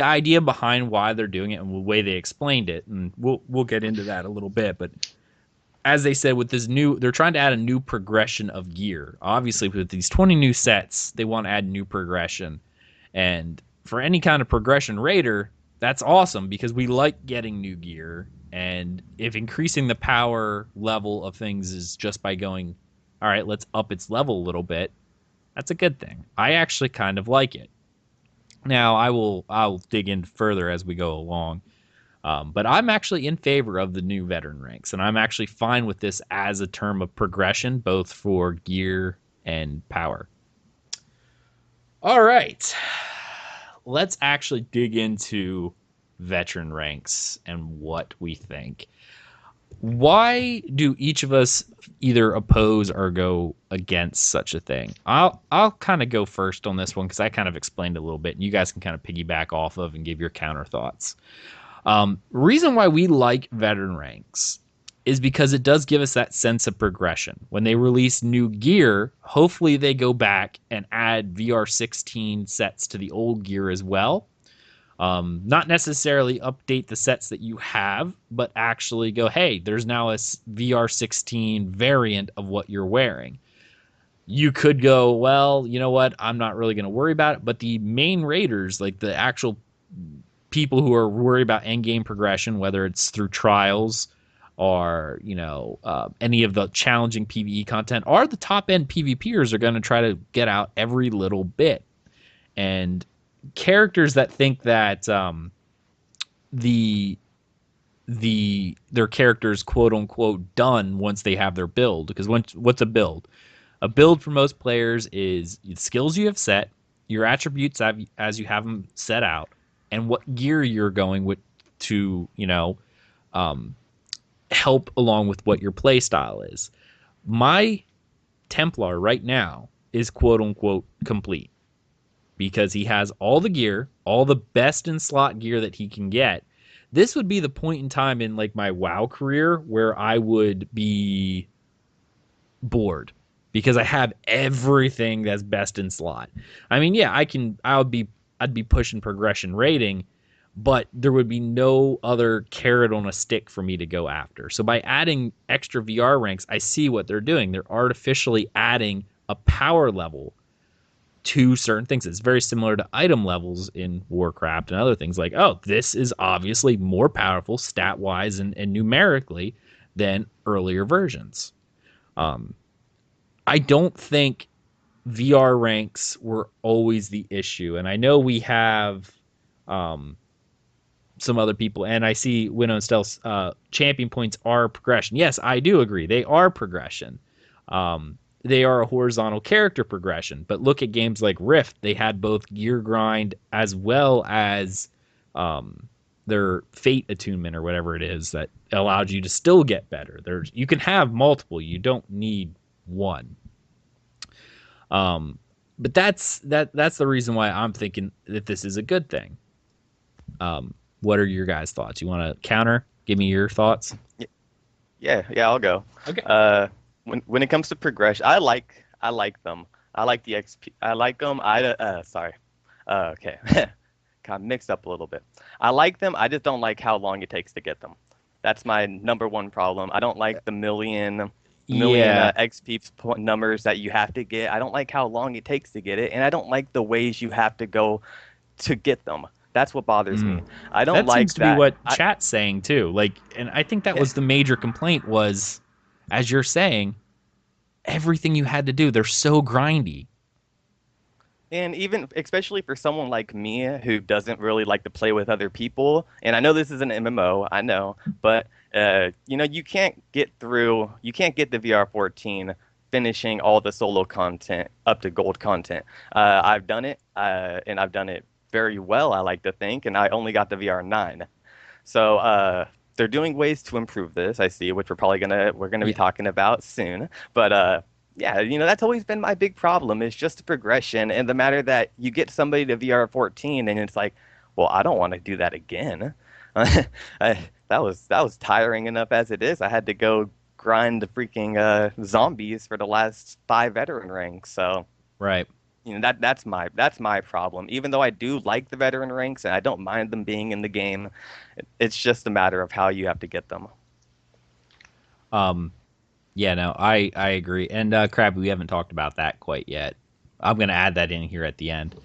idea behind why they're doing it and the way they explained it, and we'll get into that a little bit, but as they said, with this new, they're trying to add a new progression of gear. Obviously, with these 20 new sets, they want to add new progression. And for any kind of progression raider, that's awesome because we like getting new gear. And if increasing the power level of things is just by going, all right, let's up its level a little bit, that's a good thing. I actually kind of like it. Now, I'll dig in further as we go along. But I'm actually in favor of the new veteran ranks, and I'm actually fine with this as a term of progression, both for gear and power. All right. Let's actually dig into veteran ranks and what we think. Why do each of us either oppose or go against such a thing? I'll kind of go first on this one because I kind of explained a little bit, and you guys can kind of piggyback off of and give your counter thoughts. Reason why we like veteran ranks is because it does give us that sense of progression. When they release new gear, hopefully they go back and add VR 16 sets to the old gear as well. Not necessarily update the sets that you have, but actually go, hey, there's now a VR 16 variant of what you're wearing. You could go, well, you know what? I'm not really going to worry about it. But the main raiders, like the actual people who are worried about end game progression, whether it's through trials or any of the challenging PvE content, are the top end PvPers are going to try to get out every little bit. And characters that think that their characters quote unquote done once they have their build, because what's a build? A build for most players is the skills you have set, your attributes as you have them set out, and what gear you're going with to help along with what your play style is. My Templar right now is quote unquote complete because he has all the gear, all the best in slot gear that he can get. This would be the point in time in like my WoW career where I would be bored because I have everything that's best in slot. I mean, yeah, I'd be pushing progression rating, but there would be no other carrot on a stick for me to go after. So by adding extra VR ranks, I see what they're doing. They're artificially adding a power level to certain things. It's very similar to item levels in Warcraft and other things like, oh, this is obviously more powerful stat-wise and numerically than earlier versions. I don't think VR ranks were always the issue. And I know we have some other people, and I see Winnow and Stealth's champion points are progression. Yes, I do agree. They are progression. They are a horizontal character progression. But look at games like Rift. They had both gear grind as well as their fate attunement or whatever it is that allowed you to still get better. You can have multiple. You don't need one. But that's the reason why I'm thinking that this is a good thing. What are your guys' thoughts? You want to counter? Give me your thoughts. Yeah, I'll go. Okay. When it comes to progression, I like them. I like the XP. I like them. Okay. Got mixed up a little bit. I like them. I just don't like how long it takes to get them. That's my number one problem. I don't like the million XP numbers that you have to get. I don't like how long it takes to get it, and I don't like the ways you have to go to get them. That's what bothers me. I don't that like seems to be what chat's saying too. Like, and I think that was the major complaint was, as you're saying, everything you had to do, they're so grindy. And even, especially for someone like me who doesn't really like to play with other people, and I know this is an MMO, I know, but you can't get the VR 14 finishing all the solo content up to gold content. I've done it, and I've done it very well, I like to think, and I only got the VR 9. So they're doing ways to improve this, I see, which we're gonna be talking about soon. But yeah, that's always been my big problem is just the progression and the matter that you get somebody to VR 14 and it's like, well, I don't want to do that again. That was tiring enough as it is. I had to go grind the freaking zombies for the last 5 veteran ranks. So right. That's my problem. Even though I do like the veteran ranks and I don't mind them being in the game, it's just a matter of how you have to get them. Yeah, no, I agree. And Krabby, we haven't talked about that quite yet. I'm going to add that in here at the end.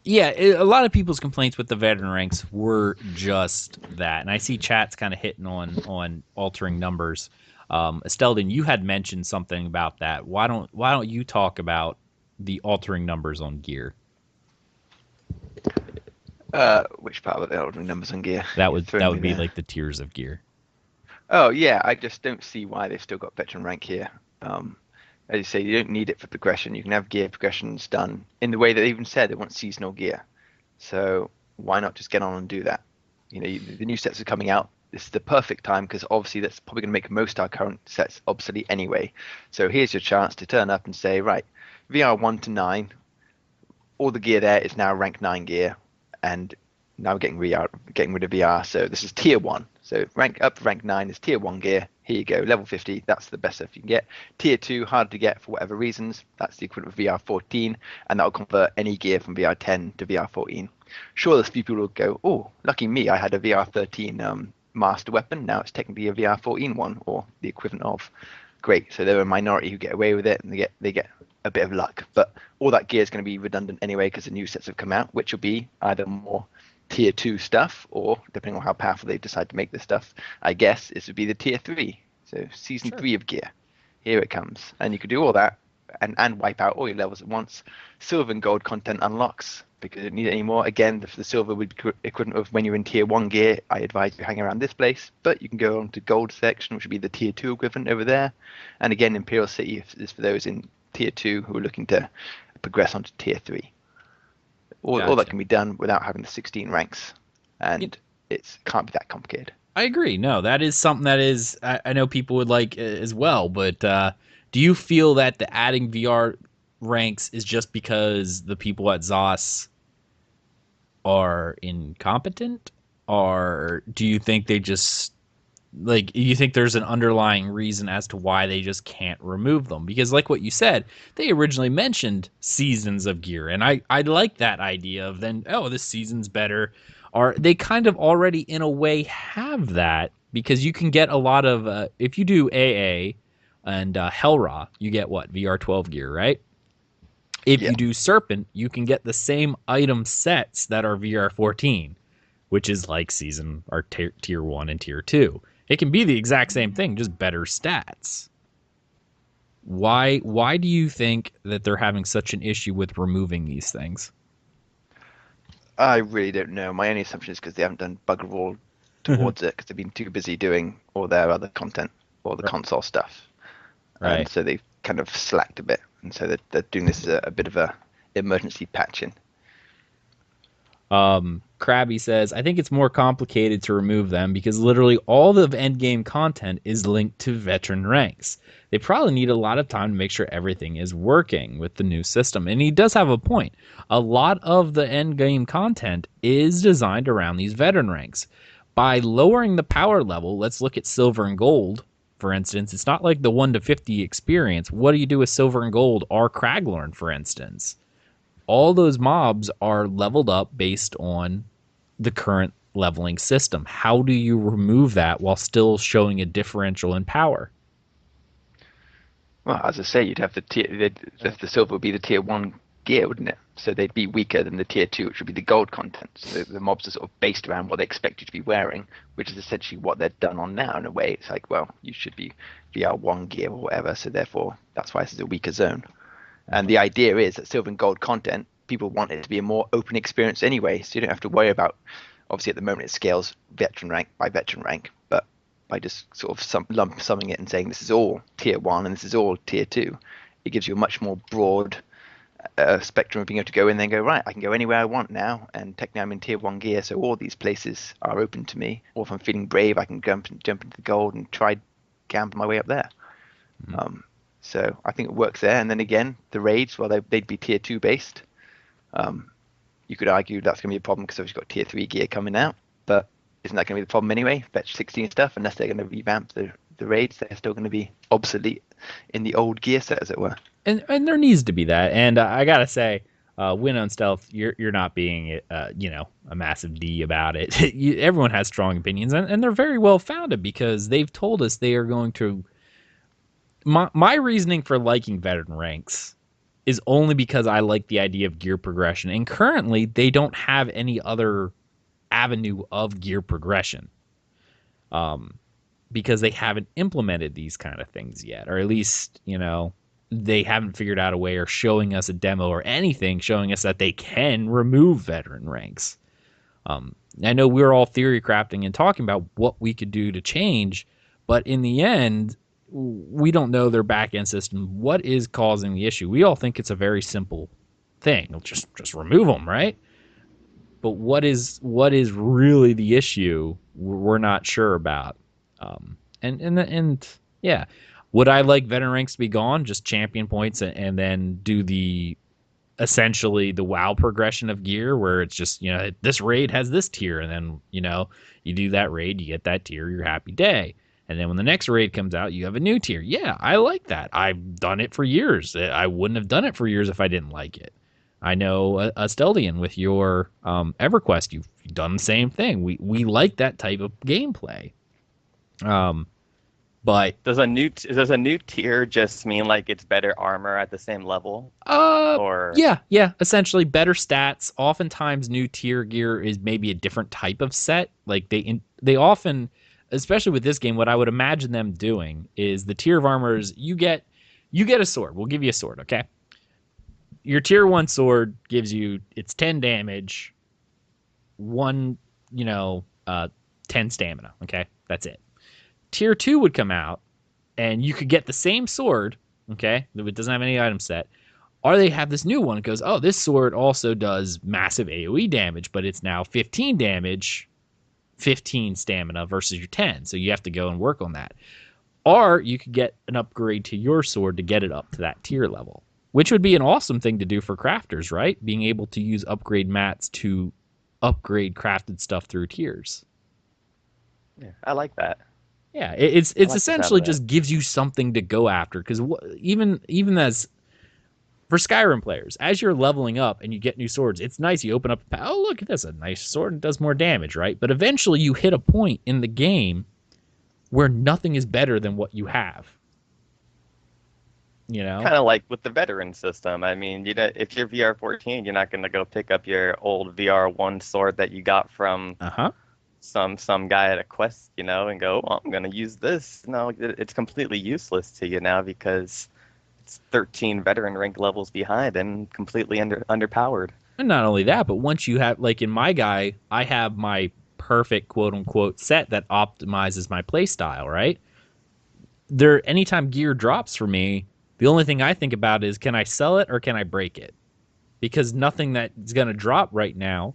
Yeah, a lot of people's complaints with the veteran ranks were just that, and I see chat's kind of hitting on altering numbers. Asteldian, you had mentioned something about that. Why don't you talk about the altering numbers on gear? Which part of the altering numbers on gear? That would be like the tiers of gear. Oh yeah, I just don't see why they've still got veteran rank here. As you say, you don't need it for progression. You can have gear progressions done in the way that they even said they want seasonal gear. So why not just get on and do that? The new sets are coming out. This is the perfect time because obviously that's probably going to make most of our current sets obsolete anyway. So here's your chance to turn up and say, right, VR 1 to 9, all the gear there is now rank 9 gear, and now we're getting rid of VR. So this is tier 1. So rank 9 is tier 1 gear. here you go, level 50, that's the best stuff you can get. Tier 2, hard to get for whatever reasons, that's the equivalent of VR 14, and that'll convert any gear from VR 10 to VR 14. Sure, there's a few people who will go, oh, lucky me, I had a VR 13 master weapon, now it's technically a VR 14 one, or the equivalent of. Great, so they're a minority who get away with it, and they get a bit of luck. But all that gear is going to be redundant anyway because the new sets have come out, which will be either more tier 2 stuff, or depending on how powerful they decide to make this stuff, I guess this would be the tier 3. So season 3 of gear. Here it comes. And you could do all that and wipe out all your levels at once. Silver and gold content unlocks because you don't need it anymore. Again, the silver would be equivalent of when you're in tier 1 gear. I advise you hang around this place, but you can go on to gold section, which would be the tier 2 equivalent over there. And again, Imperial City is for those in tier 2 who are looking to progress onto tier 3. All that can be done without having the 16 ranks, and it can't be that complicated. I agree. No, that is something that is I know people would like as well. But do you feel that the adding VR ranks is just because the people at ZOS are incompetent, or do you think they just you think there's an underlying reason as to why they just can't remove them? Because like what you said, they originally mentioned seasons of gear, and I like that idea of then, oh, this season's better. Or they kind of already in a way have that, because you can get a lot of if you do AA and Hellra, you get what, VR 12 gear, right? If you do Serpent, you can get the same item sets that are VR 14, which is like season or tier 1 and tier 2. It can be the exact same thing, just better stats. Why do you think that they're having such an issue with removing these things? I really don't know. My only assumption is because they haven't done bugger all towards it because they've been too busy doing all their other content, all the console stuff. Right. And so they've kind of slacked a bit. And so they're doing this as a bit of a emergency patching. Krabby says, I think it's more complicated to remove them because literally all of endgame content is linked to veteran ranks. They probably need a lot of time to make sure everything is working with the new system. And he does have a point. A lot of the endgame content is designed around these veteran ranks. By lowering the power level, let's look at silver and gold, for instance. It's not like the 1 to 50 experience. What do you do with silver and gold or Craglorn, for instance? All those mobs are leveled up based on the current leveling system. How do you remove that while still showing a differential in power? Well, as I say, you'd have the silver would be the tier 1 gear, wouldn't it? So they'd be weaker than the tier 2, which would be the gold content. So the mobs are sort of based around what they expect you to be wearing, which is essentially what they're done on now in a way. It's like, well, you should be VR 1 gear or whatever, so therefore that's why this is a weaker zone. And the idea is that silver and gold content, people want it to be a more open experience anyway, so you don't have to worry about, obviously at the moment it scales veteran rank by veteran rank, but by just sort of lump summing it and saying this is all tier 1 and this is all tier 2, it gives you a much more broad spectrum of being able to go in there and go, right, I can go anywhere I want now, and technically I'm in tier 1 gear, so all these places are open to me, or if I'm feeling brave I can jump into the gold and try gamble my way up there. So I think it works there. And then again, the raids, well, they'd be tier 2 based. You could argue that's going to be a problem because we've got tier 3 gear coming out, but isn't that going to be the problem anyway? Fetch 16 stuff, unless they're going to revamp the raids, they're still going to be obsolete in the old gear set, as it were. And there needs to be that. And I gotta say, Win on Stealth, you're not being a massive D about it. Everyone has strong opinions, and they're very well founded because they've told us they are going to. My reasoning for liking veteran ranks is only because I like the idea of gear progression. And currently, they don't have any other avenue of gear progression. Because they haven't implemented these kind of things yet. Or at least, they haven't figured out a way or showing us a demo or anything showing us that they can remove veteran ranks. I know we're all theory crafting and talking about what we could do to change, but in the end, we don't know their back-end system. What is causing the issue? We all think it's a very simple thing. Just remove them, right? But what is really the issue? We're not sure about. And yeah, would I like veteran ranks to be gone? Just champion points and then do essentially the WoW progression of gear where it's just, this raid has this tier and then, you do that raid, you get that tier, your happy day. And then when the next raid comes out, you have a new tier. Yeah, I like that. I've done it for years. I wouldn't have done it for years if I didn't like it. I know Asteldian with your EverQuest, you've done the same thing. We like that type of gameplay. But Does a new tier just mean like it's better armor at the same level, or yeah, essentially better stats. Oftentimes, new tier gear is maybe a different type of set. Like they often, especially with this game, what I would imagine them doing is the tier of armors you get a sword. We'll give you a sword, okay? Your tier 1 sword gives you it's 10 damage, 1, 10 stamina, okay? That's it. Tier 2 would come out and you could get the same sword, okay? It doesn't have any item set. Or they have this new one. It goes, oh, this sword also does massive AoE damage, but it's now 15 damage, 15 stamina versus your 10. So you have to go and work on that. Or you could get an upgrade to your sword to get it up to that tier level, which would be an awesome thing to do for crafters, right? Being able to use upgrade mats to upgrade crafted stuff through tiers. yeah, I like that. Yeah, it's I like the sound essentially of that. just gives you something to go after because even as for Skyrim players, as you're leveling up and you get new swords, it's nice. You open up, oh look at this, a nice sword and does more damage, right? But eventually you hit a point in the game where nothing is better than what you have. You know? Kind of like with the veteran system. I mean, if you're VR 14, you're not going to go pick up your old VR 1 sword that you got from Uh-huh. some guy at a quest, and go, oh, I'm going to use this. No, it's completely useless to you now because it's 13 veteran rank levels behind and completely underpowered. And not only that, but once you have, like in my guy, I have my perfect quote unquote set that optimizes my play style, right? Anytime gear drops for me, the only thing I think about is can I sell it or can I break it? Because nothing that's going to drop right now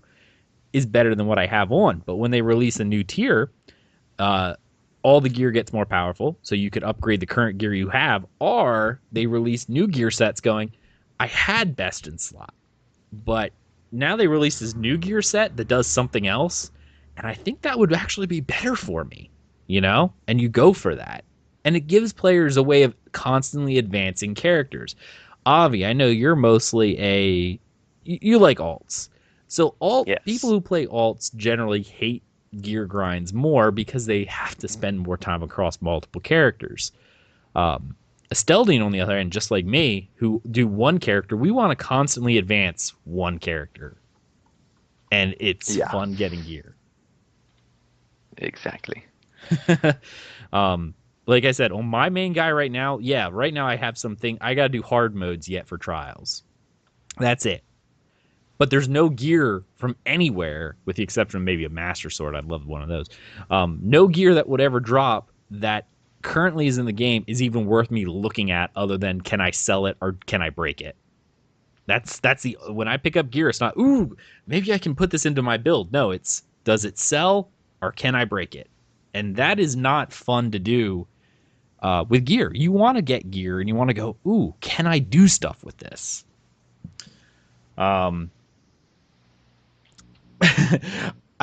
is better than what I have on. But when they release a new tier, uh, all the gear gets more powerful, so you could upgrade the current gear you have, or they release new gear sets going, I had best in slot, but now they release this new gear set that does something else, and I think that would actually be better for me, And you go for that. And it gives players a way of constantly advancing characters. Avi, I know you're mostly you like alts. So people Yes. who play alts generally hate gear grinds more because they have to spend more time across multiple characters. Asteldian, on the other hand, just like me, who do one character, we want to constantly advance one character. And it's Yeah, fun getting gear. exactly. Like I said, on my main guy right now, right now I have something. I got to do hard modes yet for trials. That's it. But there's no gear from anywhere, with the exception of maybe a master sword. I'd love one of those. No gear that would ever drop that currently is in the game is even worth me looking at, other than can I sell it or can I break it? That's the when I pick up gear, it's not maybe I can put this into my build. No, it's does it sell or can I break it? And that is not fun to do with gear. You want to get gear and you want to go, can I do stuff with this? I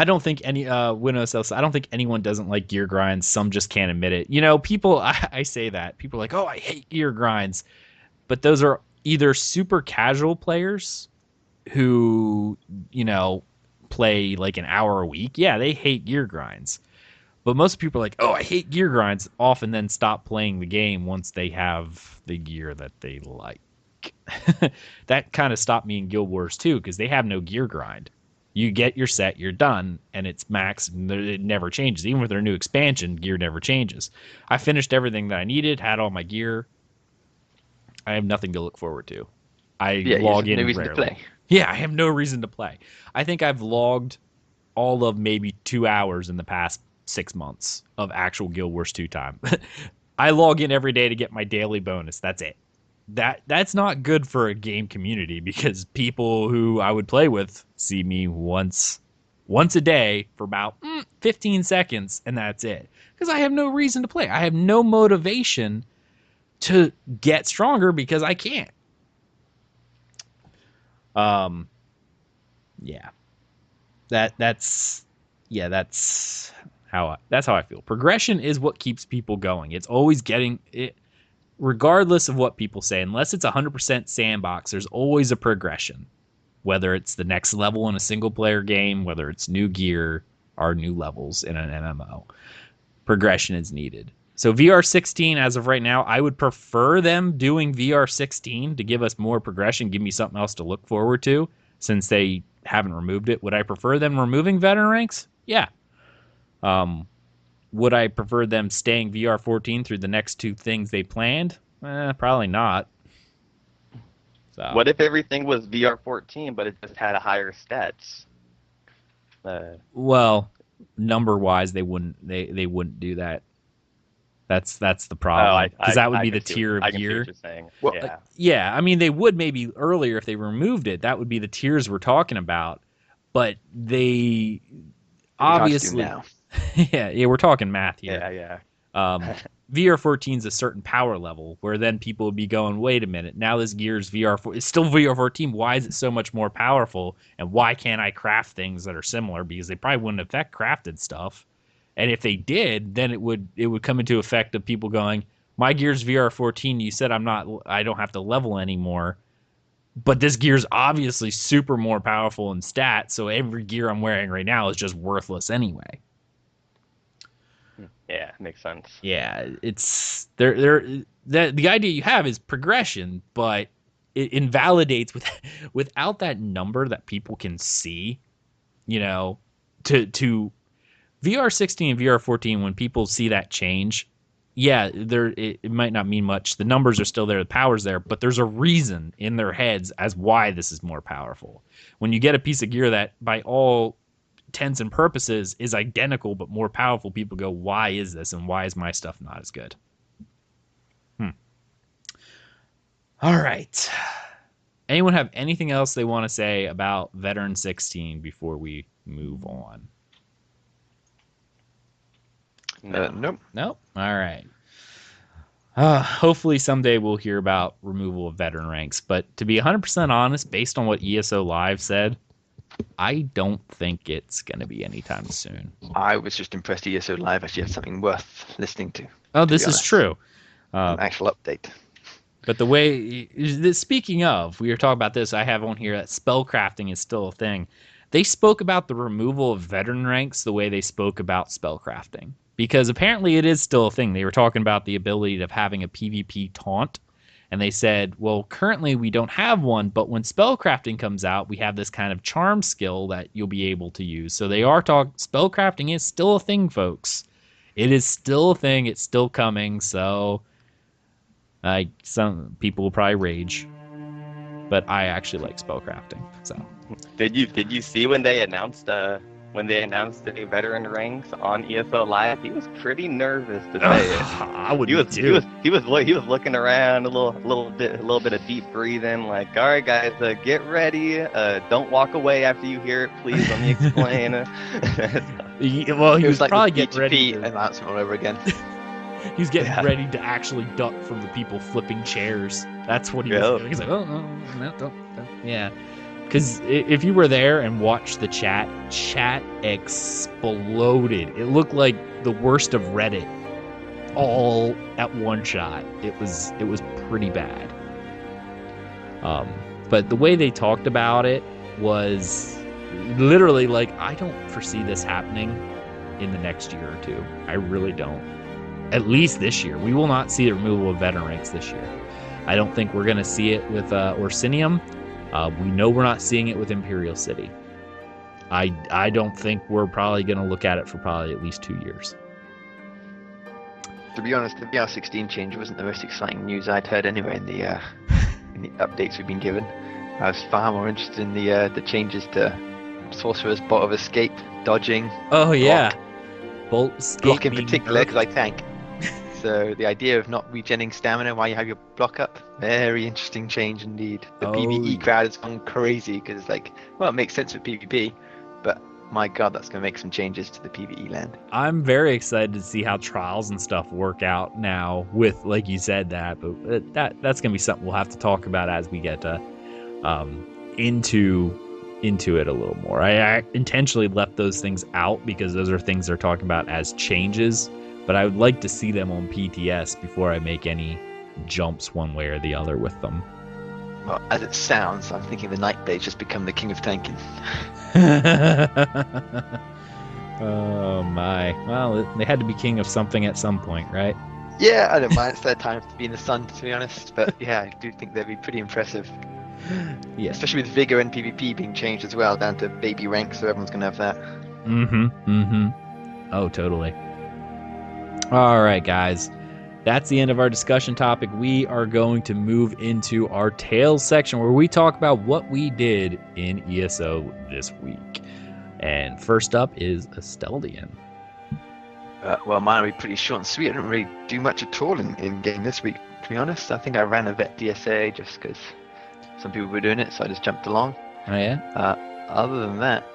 don't think Winnows else. I don't think anyone doesn't like gear grinds. Some just can't admit it. People. I say that people are like, oh, I hate gear grinds, but those are either super casual players who play like an hour a week. Yeah, they hate gear grinds. But most people are like, oh, I hate gear grinds. Often then stop playing the game once they have the gear that they like. That kind of stopped me in Guild Wars too, because they have no gear grind. You get your set, you're done, and it's max, and it never changes. Even with their new expansion, gear never changes. I finished everything that I needed, had all my gear. I have nothing to look forward to. I Yeah, you log have no in reason to rarely. play. Yeah, I have no reason to play. I think I've logged all of maybe 2 hours in the past 6 months of actual Guild Wars 2 time. I log in every day to get my daily bonus. That's it. That's not good for a game community, because people who I would play with see me once a day for about 15 seconds, and that's it. Because I have no reason to play. I have no motivation to get stronger because I can't. Um, yeah. That's That's how I feel. Progression is what keeps people going. It's always getting it, regardless of what people say. Unless it's 100% sandbox, there's always a progression. Whether it's the next level in a single player game, whether it's new gear or new levels in an MMO, progression is needed. So VR16, as of right now, I would prefer them doing VR16 to give us more progression, give me something else to look forward to, since they haven't removed it. Would I prefer them removing veteran ranks? Yeah. Would I prefer them staying VR14 through the next two things they planned? Probably not. So. What if everything was VR14, but it just had a higher stats? Well, number-wise, they wouldn't do that. That's the problem, because that would be the tier of gear. Well, yeah. I mean, they would maybe earlier if they removed it. That would be the tiers we're talking about. But they obviously now. yeah, we're talking math here. Yeah. VR14 is a certain power level, where then people would be going, wait a minute, now this gear's VR4. It's still VR14. Why is it so much more powerful? And why can't I craft things that are similar? Because they probably wouldn't affect crafted stuff. And if they did, then it would come into effect of people going, my gear's VR14. You said I don't have to level anymore. But this gear's obviously super more powerful in stats, so every gear I'm wearing right now is just worthless anyway. Yeah, makes sense. Yeah, it's the idea you have is progression, but it invalidates without that number that people can see, to VR16 and VR14, when people see that change, yeah, it might not mean much. The numbers are still there, the power's there, but there's a reason in their heads as why this is more powerful. When you get a piece of gear that by all intents and purposes is identical but more powerful, people go, why is this, and why is my stuff not as good? All right. Anyone have anything else they want to say about Veteran 16 before we move on? Nope. All right. Hopefully someday we'll hear about removal of veteran ranks, but to be 100% honest, based on what ESO Live said, I don't think it's going to be anytime soon. I was just impressed ESO Live actually had something worth listening to. Oh, this is true. An actual update. But speaking of, we were talking about this, I have on here that spellcrafting is still a thing. They spoke about the removal of veteran ranks the way they spoke about spellcrafting, because apparently it is still a thing. They were talking about the ability of having a PvP taunt, and they said, well, currently we don't have one, but when spellcrafting comes out, we have this kind of charm skill that you'll be able to use. So they are talking, spellcrafting is still a thing, folks. It is still a thing. It's still coming. So some people will probably rage, but I actually like spellcrafting. So did you see when they announced the new veteran ranks on ESO Live? He was pretty nervous to say it. I would too. He was looking around, a little bit of deep breathing, like, all right, guys, get ready. Don't walk away after you hear it, please. Let me explain. Well, he was like probably the getting ready to announcement all over again. He's getting ready to actually duck from the people flipping chairs. That's what he was doing. He's like, oh, no, don't. Yeah. Because if you were there and watched the chat exploded. It looked like the worst of Reddit all at one shot. It was pretty bad. But the way they talked about it was literally like, I don't foresee this happening in the next year or two. I really don't. At least this year. We will not see the removal of veteran ranks this year. I don't think we're going to see it with Orsinium. We know we're not seeing it with Imperial City. I don't think we're probably going to look at it for probably at least 2 years. To be honest, the VR16 change wasn't the most exciting news I'd heard anyway in the updates we've been given. I was far more interested in the changes to Sorcerer's Bot of Escape, dodging. Oh yeah, Bolt escape block in particular because I tank. So the idea of not regenerating stamina while you have your block up, very interesting change indeed. The PvE crowd has gone crazy because it's like, well, it makes sense with PvP, but my god, that's going to make some changes to the PvE land. I'm very excited to see how trials and stuff work out now with, like you said, that's going to be something we'll have to talk about as we get into into it a little more. I intentionally left those things out because those are things they're talking about as changes, but I would like to see them on PTS before I make any jumps one way or the other with them. Well, as it sounds, I'm thinking the Nightblade's just become the king of tanking. Oh my. Well, they had to be king of something at some point, right? Yeah, I don't mind. It's their time to be in the sun, to be honest. But yeah, I do think they'd be pretty impressive. Yeah. Especially with Vigor and PvP being changed as well, down to baby rank, so everyone's going to have that. Oh, totally. All right, guys. That's the end of our discussion topic. We are going to move into our Tales section where we talk about what we did in ESO this week. And first up is Asteldian. Well, mine will be pretty short and sweet. I didn't really do much at all in game this week, to be honest. I think I ran a vet DSA just because some people were doing it, so I just jumped along. Oh, yeah? Other than that...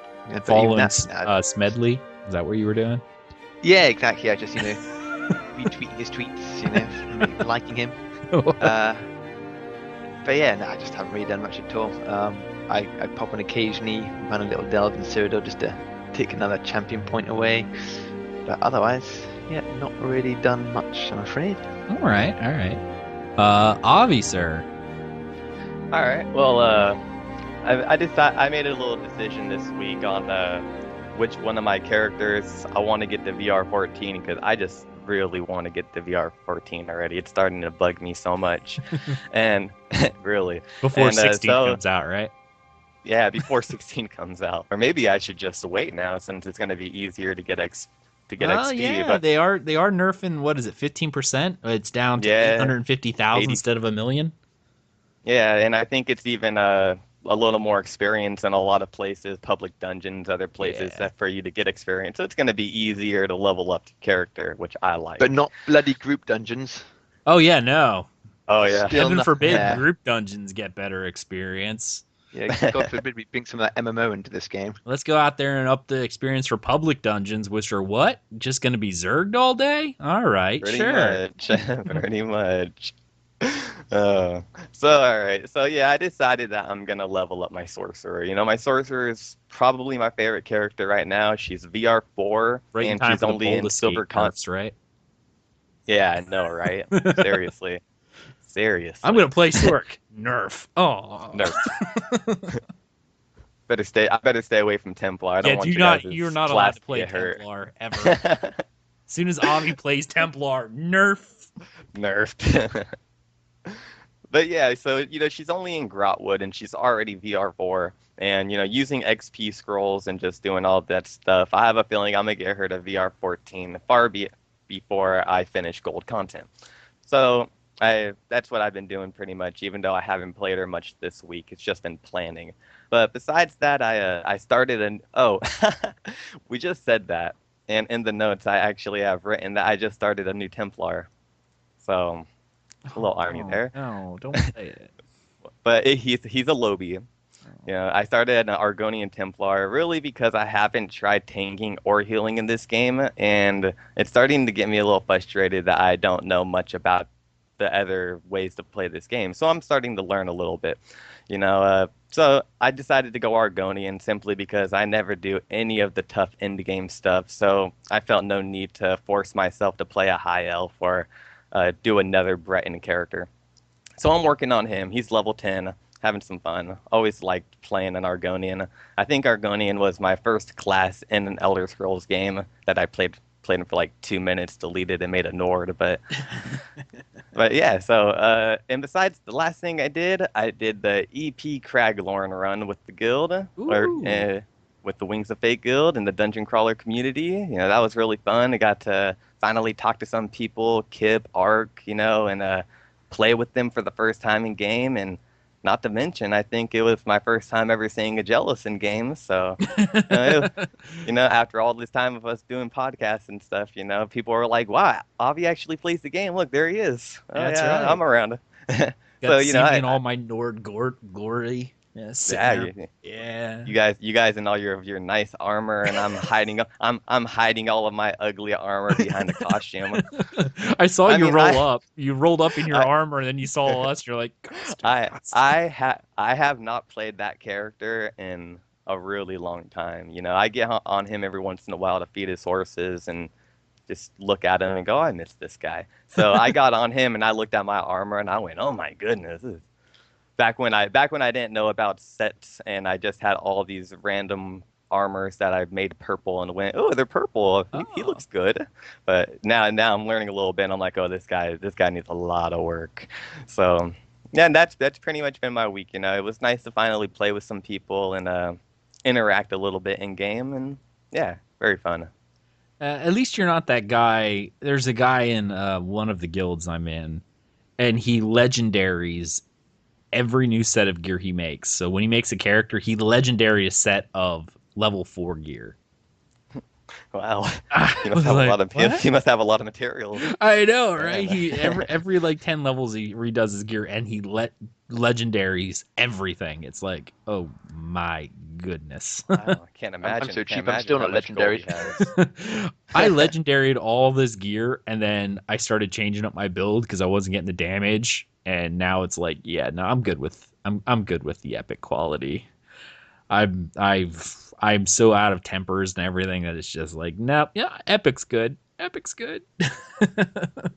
Following Smedley? Is that what you were doing? Yeah, exactly. I just, retweeting his tweets, liking him. But yeah, no, I just haven't really done much at all. I pop in occasionally, run a little delve in Cyrodiil just to take another champion point away. But otherwise, yeah, not really done much, I'm afraid. All right. Avi, sir. All right. Well, I made a little decision this week on which one of my characters I want to get the VR14 because I just really want to get the VR14 already. It's starting to bug me so much, and really before 16 comes out, right? Yeah, before 16 comes out, or maybe I should just wait now since it's going to be easier to get XP. Yeah, but they are nerfing. What is it? 15%? It's down to 850,000 instead of 1 million. Yeah, and I think it's even a little more experience in a lot of places, public dungeons, other places that for you to get experience. So it's going to be easier to level up your character, which I like. But not bloody group dungeons. Oh yeah, no. Oh yeah. Heaven forbid group dungeons get better experience. Yeah, God forbid we bring some of that MMO into this game. Let's go out there and up the experience for public dungeons, which are what? Just going to be Zerged all day? All right, pretty sure. Much. Pretty much. All right. So yeah, I decided that I'm gonna level up my sorcerer. My sorcerer is probably my favorite character right now. She's VR4, right, and she's only in silver conts, right? Yeah, I know, right? Seriously. I'm gonna play Sork. Nerf. Oh, nerf. I better stay away from Templar. I don't want you're not allowed to play Templar ever. As soon as Avi plays Templar, nerfed. But yeah, so she's only in Grotwood and she's already VR4, and using XP scrolls and just doing all that stuff. I have a feeling I'm gonna get her to VR14 before I finish gold content. So that's what I've been doing pretty much, even though I haven't played her much this week. It's just been planning. But besides that, I started we just said that, and in the notes I actually have written that I just started a new Templar. So a little army there. No, don't say it. But he's a Lobby. I started an Argonian Templar really because I haven't tried tanking or healing in this game, and it's starting to get me a little frustrated that I don't know much about the other ways to play this game. So I'm starting to learn a little bit, so I decided to go Argonian simply because I never do any of the tough end game stuff. So I felt no need to force myself to play a high elf or do another Breton character. So I'm working on him. He's level 10, having some fun. Always liked playing an Argonian. I think Argonian was my first class in an Elder Scrolls game that I played him for like 2 minutes, deleted and made a Nord, but yeah, so and besides the last thing I did the EP Craglorn run with the guild, or with the Wings of Fate guild and the Dungeon Crawler community. That was really fun. I got to finally talk to some people, Kip, Ark, and play with them for the first time in game, and not to mention, I think it was my first time ever seeing Aggelos in games. So, after all this time of us doing podcasts and stuff, people were like, "Wow, Avi actually plays the game. Look, there he is. That's right. I'm around." So in all my Nord glory. Yes. Yeah. You guys in all your nice armor, and I'm hiding all of my ugly armor behind the costume. I saw you roll up. You rolled up in your armor, and then you saw us. You're like, I have not played that character in a really long time. You know, I get on him every once in a while to feed his horses and just look at him and go, "Oh, I miss this guy." So I got on him and I looked at my armor and I went, "Oh my goodness, this is back when I didn't know about sets and I just had all these random armors that I made purple and went, oh, they're purple. He Oh. looks good. But now I'm learning a little bit. And I'm like, oh, this guy needs a lot of work. So yeah, and that's pretty much been my week. You know, it was nice to finally play with some people and interact a little bit in game, and yeah, very fun. At least you're not that guy. There's a guy in one of the guilds I'm in, and he legendaries every new set of gear he makes. So when he makes a character, he legendary a set of level 4 gear. Wow, I he must was have a like, lot of what? he must have a lot of materials. I know, right? Man. He every like 10 levels he redoes his gear and he legendaries everything. It's like, oh my goodness. Wow, I can't I'm imagine. so Can't cheap. I'm imagine still how not much gold legendary. he has. I legendaried all this gear and then I started changing up my build because I wasn't getting the damage. And now it's like, yeah, no, I'm good with the epic quality. I'm so out of tempers and everything that it's just like, nope, yeah, epic's good. Epic's good. The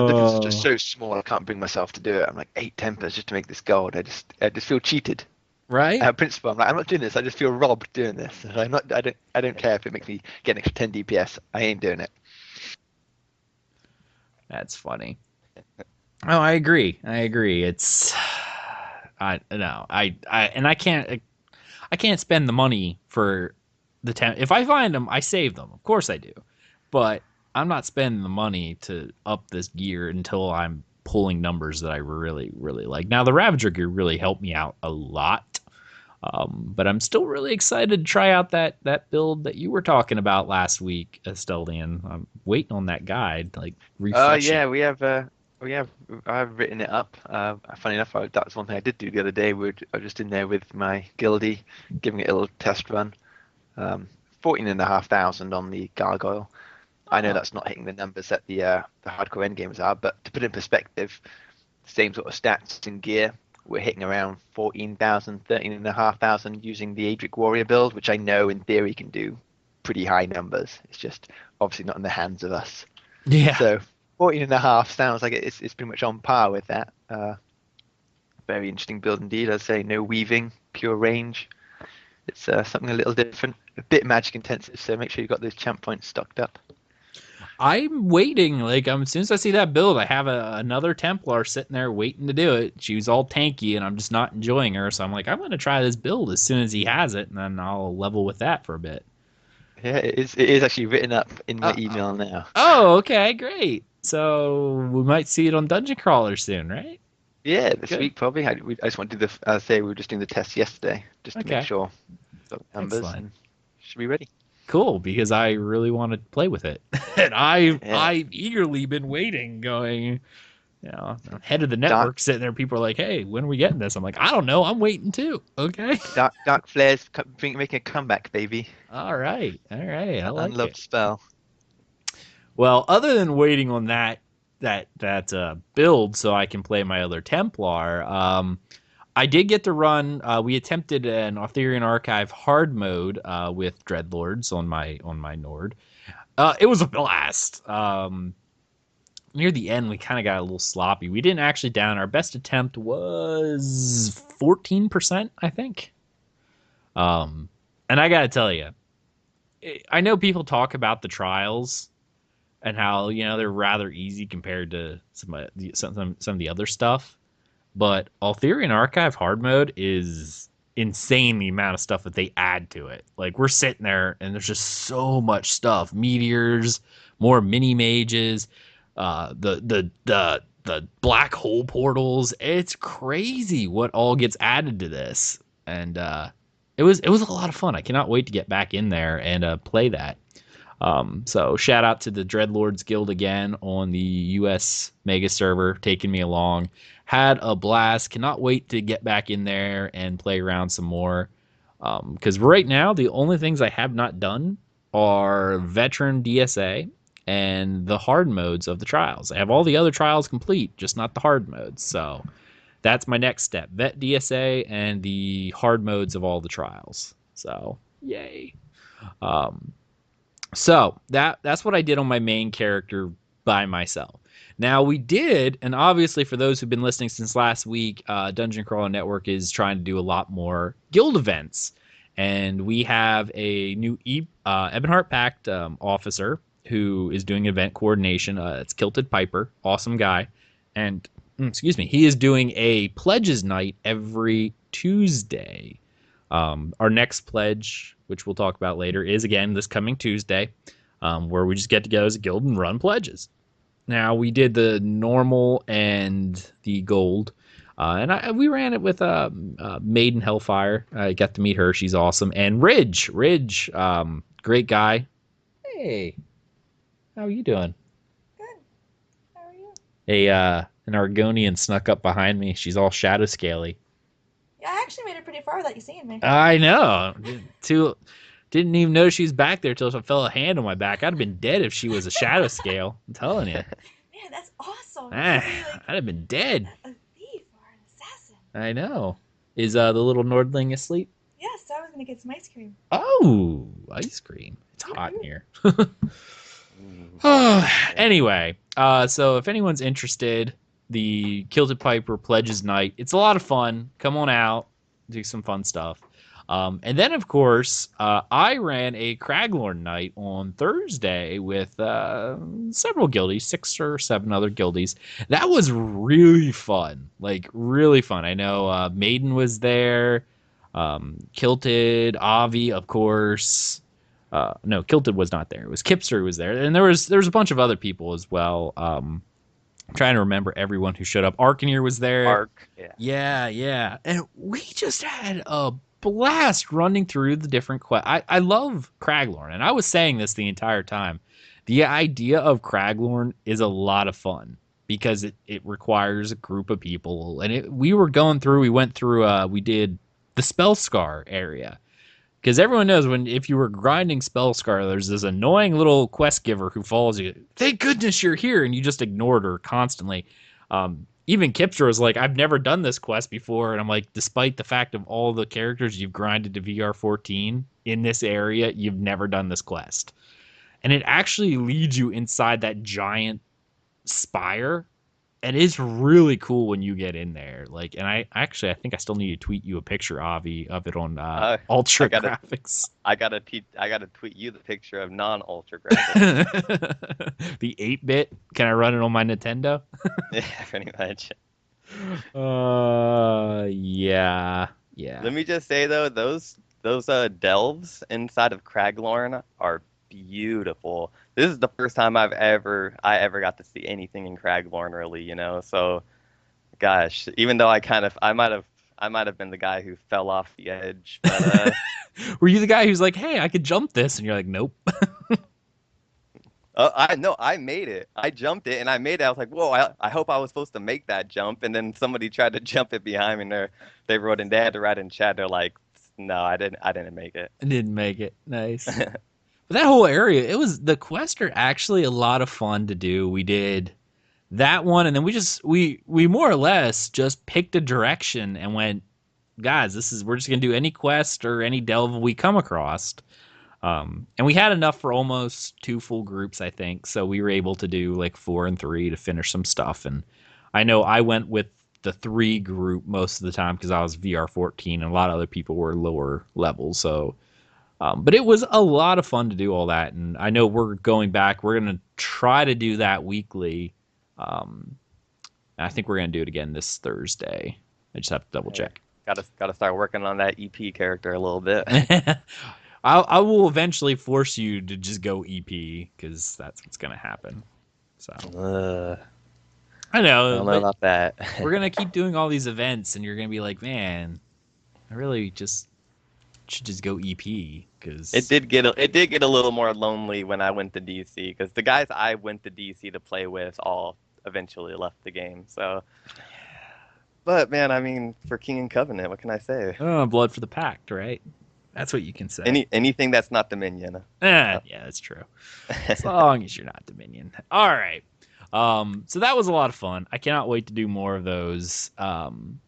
difference is just Oh, so small. I can't bring myself to do it. I'm like 8 tempers just to make this gold. I just feel cheated. right? Principle. I'm like, I'm not doing this. I just feel robbed doing this. I'm not. I don't care if it makes me get an extra 10 DPS. I ain't doing it. That's funny. Oh, I agree. I agree. It's I no, and I can't spend the money for the if I find them, I save them. Of course I do. But I'm not spending the money to up this gear until I'm pulling numbers that I really, really like. Now, the Ravager gear really helped me out a lot. But I'm still really excited to try out that build that you were talking about last week, Asteldian. I'm waiting on that guide, like refreshing. Yeah, we have. I've written it up. Funny enough, that's one thing I did do the other day. I was just in there with my guildie, giving it a little test run. 14,500 on the gargoyle. I know Oh, that's not hitting the numbers that the hardcore end games are, but to put in perspective, same sort of stats in gear. We're hitting around 14,000, 13,500 using the Adric Warrior build, which I know in theory can do pretty high numbers. It's just obviously not in the hands of us. yeah. So 14 and a half sounds like it's pretty much on par with that. Very interesting build indeed. I'd say no weaving, pure range. It's something a little different, a bit magic intensive. So make sure you've got those champ points stocked up. I'm waiting. Like, as soon as I see that build, I have another Templar sitting there waiting to do it. She was all tanky, and I'm just not enjoying her. So I'm like, I'm going to try this build as soon as he has it, and then I'll level with that for a bit. Yeah, it is actually written up in my Uh, email now. oh, okay, great. So we might see it on Dungeon Crawler soon, right? Yeah, this Good. week probably. I just want to do the. I say we were just doing the test yesterday, just to make Okay. sure got the numbers Excellent. and should be ready. Cool, because I really want to play with it, and Yeah, I've eagerly been waiting, going. Head of the dark network sitting there. People are like, "Hey, when are we getting this?" I'm like, "I don't know. I'm waiting too." Okay. dark flares making a comeback, baby. All right. All right. I like it. Unloved spell. Well, other than waiting on that build so I can play my other Templar, I did get to run. We attempted an Arthurian Archive hard mode with Dreadlords on my Nord. It was a blast. Near the end, we kind of got a little sloppy. We didn't actually down. Our best attempt was 14%, I think. And I gotta tell you, I know people talk about the trials and how they're rather easy compared to some of the other stuff. But Altherian Archive hard mode is insane, the amount of stuff that they add to it. Like, we're sitting there and there's just so much stuff. Meteors, more mini mages, the black hole portals. It's crazy what all gets added to this. And it was a lot of fun. I cannot wait to get back in there and play that. So shout out to the Dreadlords Guild again on the US Mega server, taking me along. Had a blast. Cannot wait to get back in there and play around some more. Because right now, the only things I have not done are veteran DSA and the hard modes of the trials. I have all the other trials complete, just not the hard modes. So that's my next step. Vet DSA and the hard modes of all the trials. So, yay. So that's what I did on my main character by myself. Now we did, and obviously for those who've been listening since last week, Dungeon Crawler Network is trying to do a lot more guild events, and we have a new Ebonheart Pact officer who is doing event coordination. It's Kilted Piper, awesome guy, and excuse me, he is doing a pledges night every Tuesday. Our next pledge, which we'll talk about later, is again this coming Tuesday, where we just get together as a guild and run pledges. Now, we did the normal and the gold, and we ran it with Maiden Hellfire. I got to meet her. She's awesome. And Ridge, great guy. Hey, how are you doing? Good. How are you? An Argonian snuck up behind me. She's all shadow scaly. Yeah, I actually made it pretty far without you seeing me. I know. Didn't even know she was back there till I felt a hand on my back. I'd have been dead if she was a shadow scale. I'm telling you. Man, that's awesome. I'd Like have been dead. a thief or an assassin. I know. Is the little Nordling asleep? Yes, I was gonna get some ice cream. Oh, ice cream. It's hot in here. Anyway, so if anyone's interested, the Kilted Piper Pledges Night, it's a lot of fun. Come on out, do some fun stuff. And then, of course, I ran a Craglorn night on Thursday with several guildies, 6 or 7 other guildies. That was really fun, like really fun. I know Maiden was there, Kilted, Avi, of course. No, Kilted was not there. It was Kipster who was there, and there was a bunch of other people as well. I'm trying to remember everyone who showed up. Arcaneer was there. Yeah. And we just had a blast running through the different quests. I love Craglorn, and I was saying this the entire time. The idea of Craglorn is a lot of fun because it requires a group of people. And we went through, we did the Spellscar area. Because everyone knows if you were grinding Spellscar, there's this annoying little quest giver who follows you. Thank goodness you're here, and you just ignored her constantly. Even Kipster was like, I've never done this quest before, and I'm like, despite the fact of all the characters you've grinded to VR14 in this area, you've never done this quest. And it actually leads you inside that giant spire. And it's really cool when you get in there. Like, and I think I still need to tweet you a picture, Avi, of it on Ultra Graphics. I gotta tweet you the picture of non-Ultra Graphics. The 8-bit. Can I run it on my Nintendo? Yeah, pretty much. Yeah. Let me just say though, those delves inside of Craglorn are beautiful. This is the first time I ever got to see anything in Craglorn, really, you know. So, gosh, even though I might have been the guy who fell off the edge. But, were you the guy who's like, "Hey, I could jump this," and you're like, "Nope." I made it. I jumped it and I made it. I was like, "Whoa! I hope I was supposed to make that jump." And then somebody tried to jump it behind me. And they wrote in. They had to write in chat. They're like, "No, I didn't make it." I didn't make it. Nice. But that whole area, the quests are actually a lot of fun to do. We did that one, and then we more or less just picked a direction and went, guys, we're just gonna do any quest or any delve we come across. And we had enough for almost 2 full groups, I think. So we were able to do like 4 and 3 to finish some stuff. And I know I went with the 3 group most of the time because I was VR14, and a lot of other people were lower levels. So. But it was a lot of fun to do all that, and I know we're going back. We're going to try to do that weekly. I think we're going to do it again this Thursday. I just have to double check. Gotta start working on that EP character a little bit. I will eventually force you to just go EP because that's what's going to happen. So I know. I don't know about that. We're going to keep doing all these events, and you're going to be like, man, I really should just go EP because it did get a little more lonely when I went to DC because the guys I went to DC to play with all eventually left the game. So, but man, I mean, for King and Covenant, what can I say? Oh, blood for the pact, right? That's what you can say. Anything that's not Dominion. Yeah, that's true. As long as you're not Dominion. All right. So that was a lot of fun. I cannot wait to do more of those. And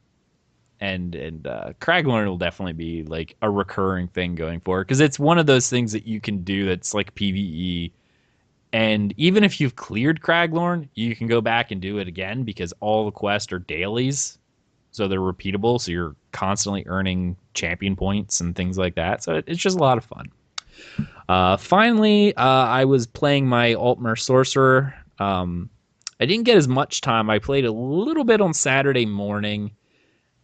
Craglorn will definitely be like a recurring thing going forward because it's one of those things that you can do that's like PvE. And even if you've cleared Craglorn, you can go back and do it again because all the quests are dailies, so they're repeatable. So you're constantly earning champion points and things like that. So it's just a lot of fun. Finally, I was playing my Altmer Sorcerer. I didn't get as much time. I played a little bit on Saturday morning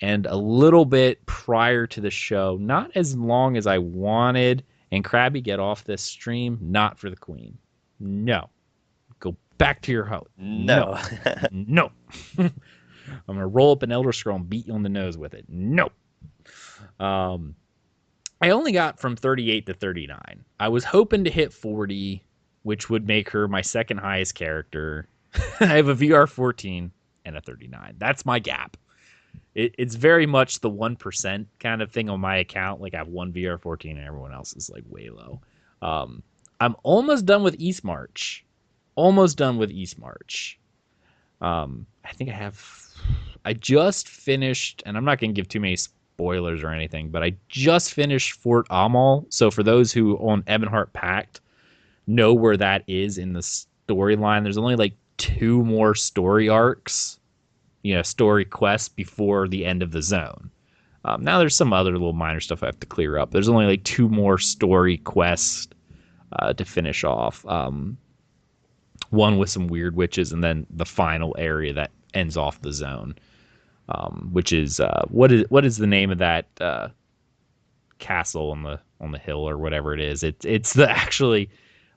and a little bit prior to the show. Not as long as I wanted. And Krabby, get off this stream. Not for the Queen. No. Go back to your house. No. No. I'm going to roll up an Elder Scroll and beat you on the nose with it. No. I only got from 38 to 39. I was hoping to hit 40, which would make her my second highest character. I have a VR 14 and a 39. That's my gap. It's very much the 1% kind of thing on my account. Like I have one VR 14 and everyone else is like way low. I'm almost done with East March. Almost done with East March. I think I just finished, and I'm not going to give too many spoilers or anything, but I just finished Fort Amal. So for those who own Ebonheart Pact know where that is in the storyline, there's only like 2 more story arcs, story quests before the end of the zone. Now there's some other little minor stuff I have to clear up. There's only like 2 more story quests to finish off. One with some weird witches, and then the final area that ends off the zone, which is what is the name of that castle on the hill or whatever it is? It's the actually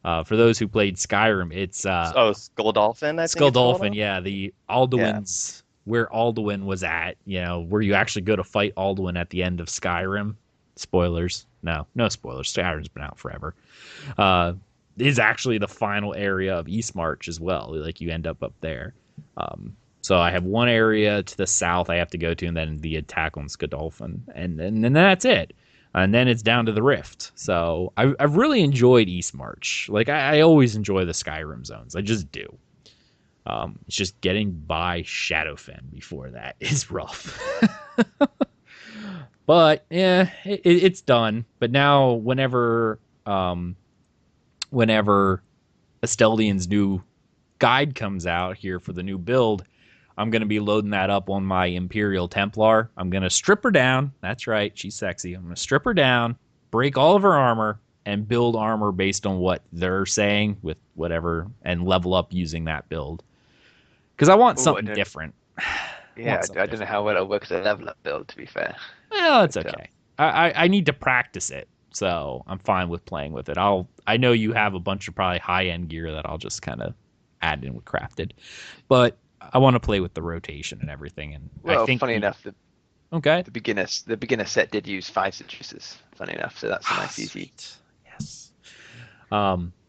for those who played Skyrim, it's Skull Dolphin. I think Skull it's called Dolphin. Yeah, the Alduin's where Alduin was at. Where you actually go to fight Alduin at the end of Skyrim. Spoilers. No spoilers. Skyrim's been out forever. Is actually the final area of East March as well. Like you end up there. So I have one area to the south I have to go to, and then the attack on Skadolfin, and then that's it. And then it's down to the Rift. So I've really enjoyed East March. Like I always enjoy the Skyrim zones. I just do. It's just getting by Shadowfen before that is rough. But yeah, it's done. But now whenever Asteldian's new guide comes out here for the new build, I'm going to be loading that up on my Imperial Templar. I'm going to strip her down. That's right. She's sexy. I'm going to strip her down, break all of her armor, and build armor based on what they're saying with whatever, and level up using that build. Because I want something different. Yeah, I don't know how well it'll work as a level up build, to be fair. Well, it's okay. I need to practice it. So I'm fine with playing with it. I know you have a bunch of probably high-end gear that I'll just kind of add in with crafted. But I want to play with the rotation and everything. And well, I think funny enough, the beginner set did use 5 citruses. Funny enough, so that's a nice easy. Yes.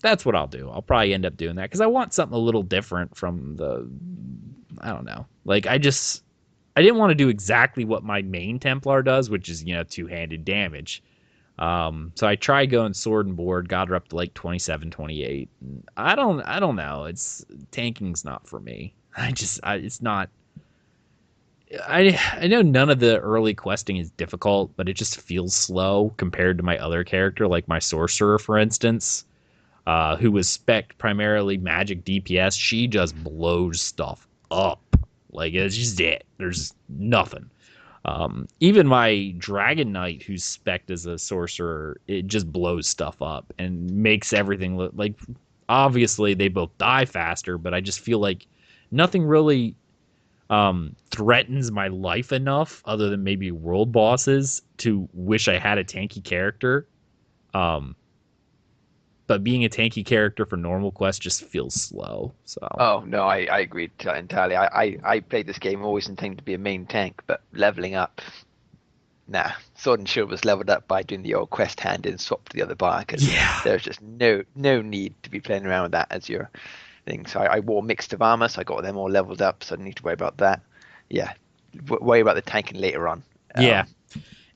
That's what I'll do. I'll probably end up doing that because I want something a little different from I don't know. Like I didn't want to do exactly what my main Templar does, which is 2-handed damage. So I tried going sword and board, got her up to like 27, 28. I don't know. Tanking's not for me. It's not. I know none of the early questing is difficult, but it just feels slow compared to my other character, like my sorcerer, for instance, who was spec'd primarily magic DPS. She just blows stuff up. Like it's just it. There's nothing. Even my Dragon Knight, who's spec'd as a sorcerer, it just blows stuff up and makes everything look like. Obviously, they both die faster, but I just feel like nothing really threatens my life enough, other than maybe world bosses, to wish I had a tanky character. But being a tanky character for normal quests just feels slow. So. Oh no, I agree entirely. I played this game always intending to be a main tank, but leveling up, nah. Sword and Shield was leveled up by doing the old quest hand in, swap to the other bar, because there's just no need to be playing around with that as your thing. So I wore mixed of armor, so I got them all leveled up, so I didn't need to worry about that. Yeah, worry about the tanking later on. Yeah.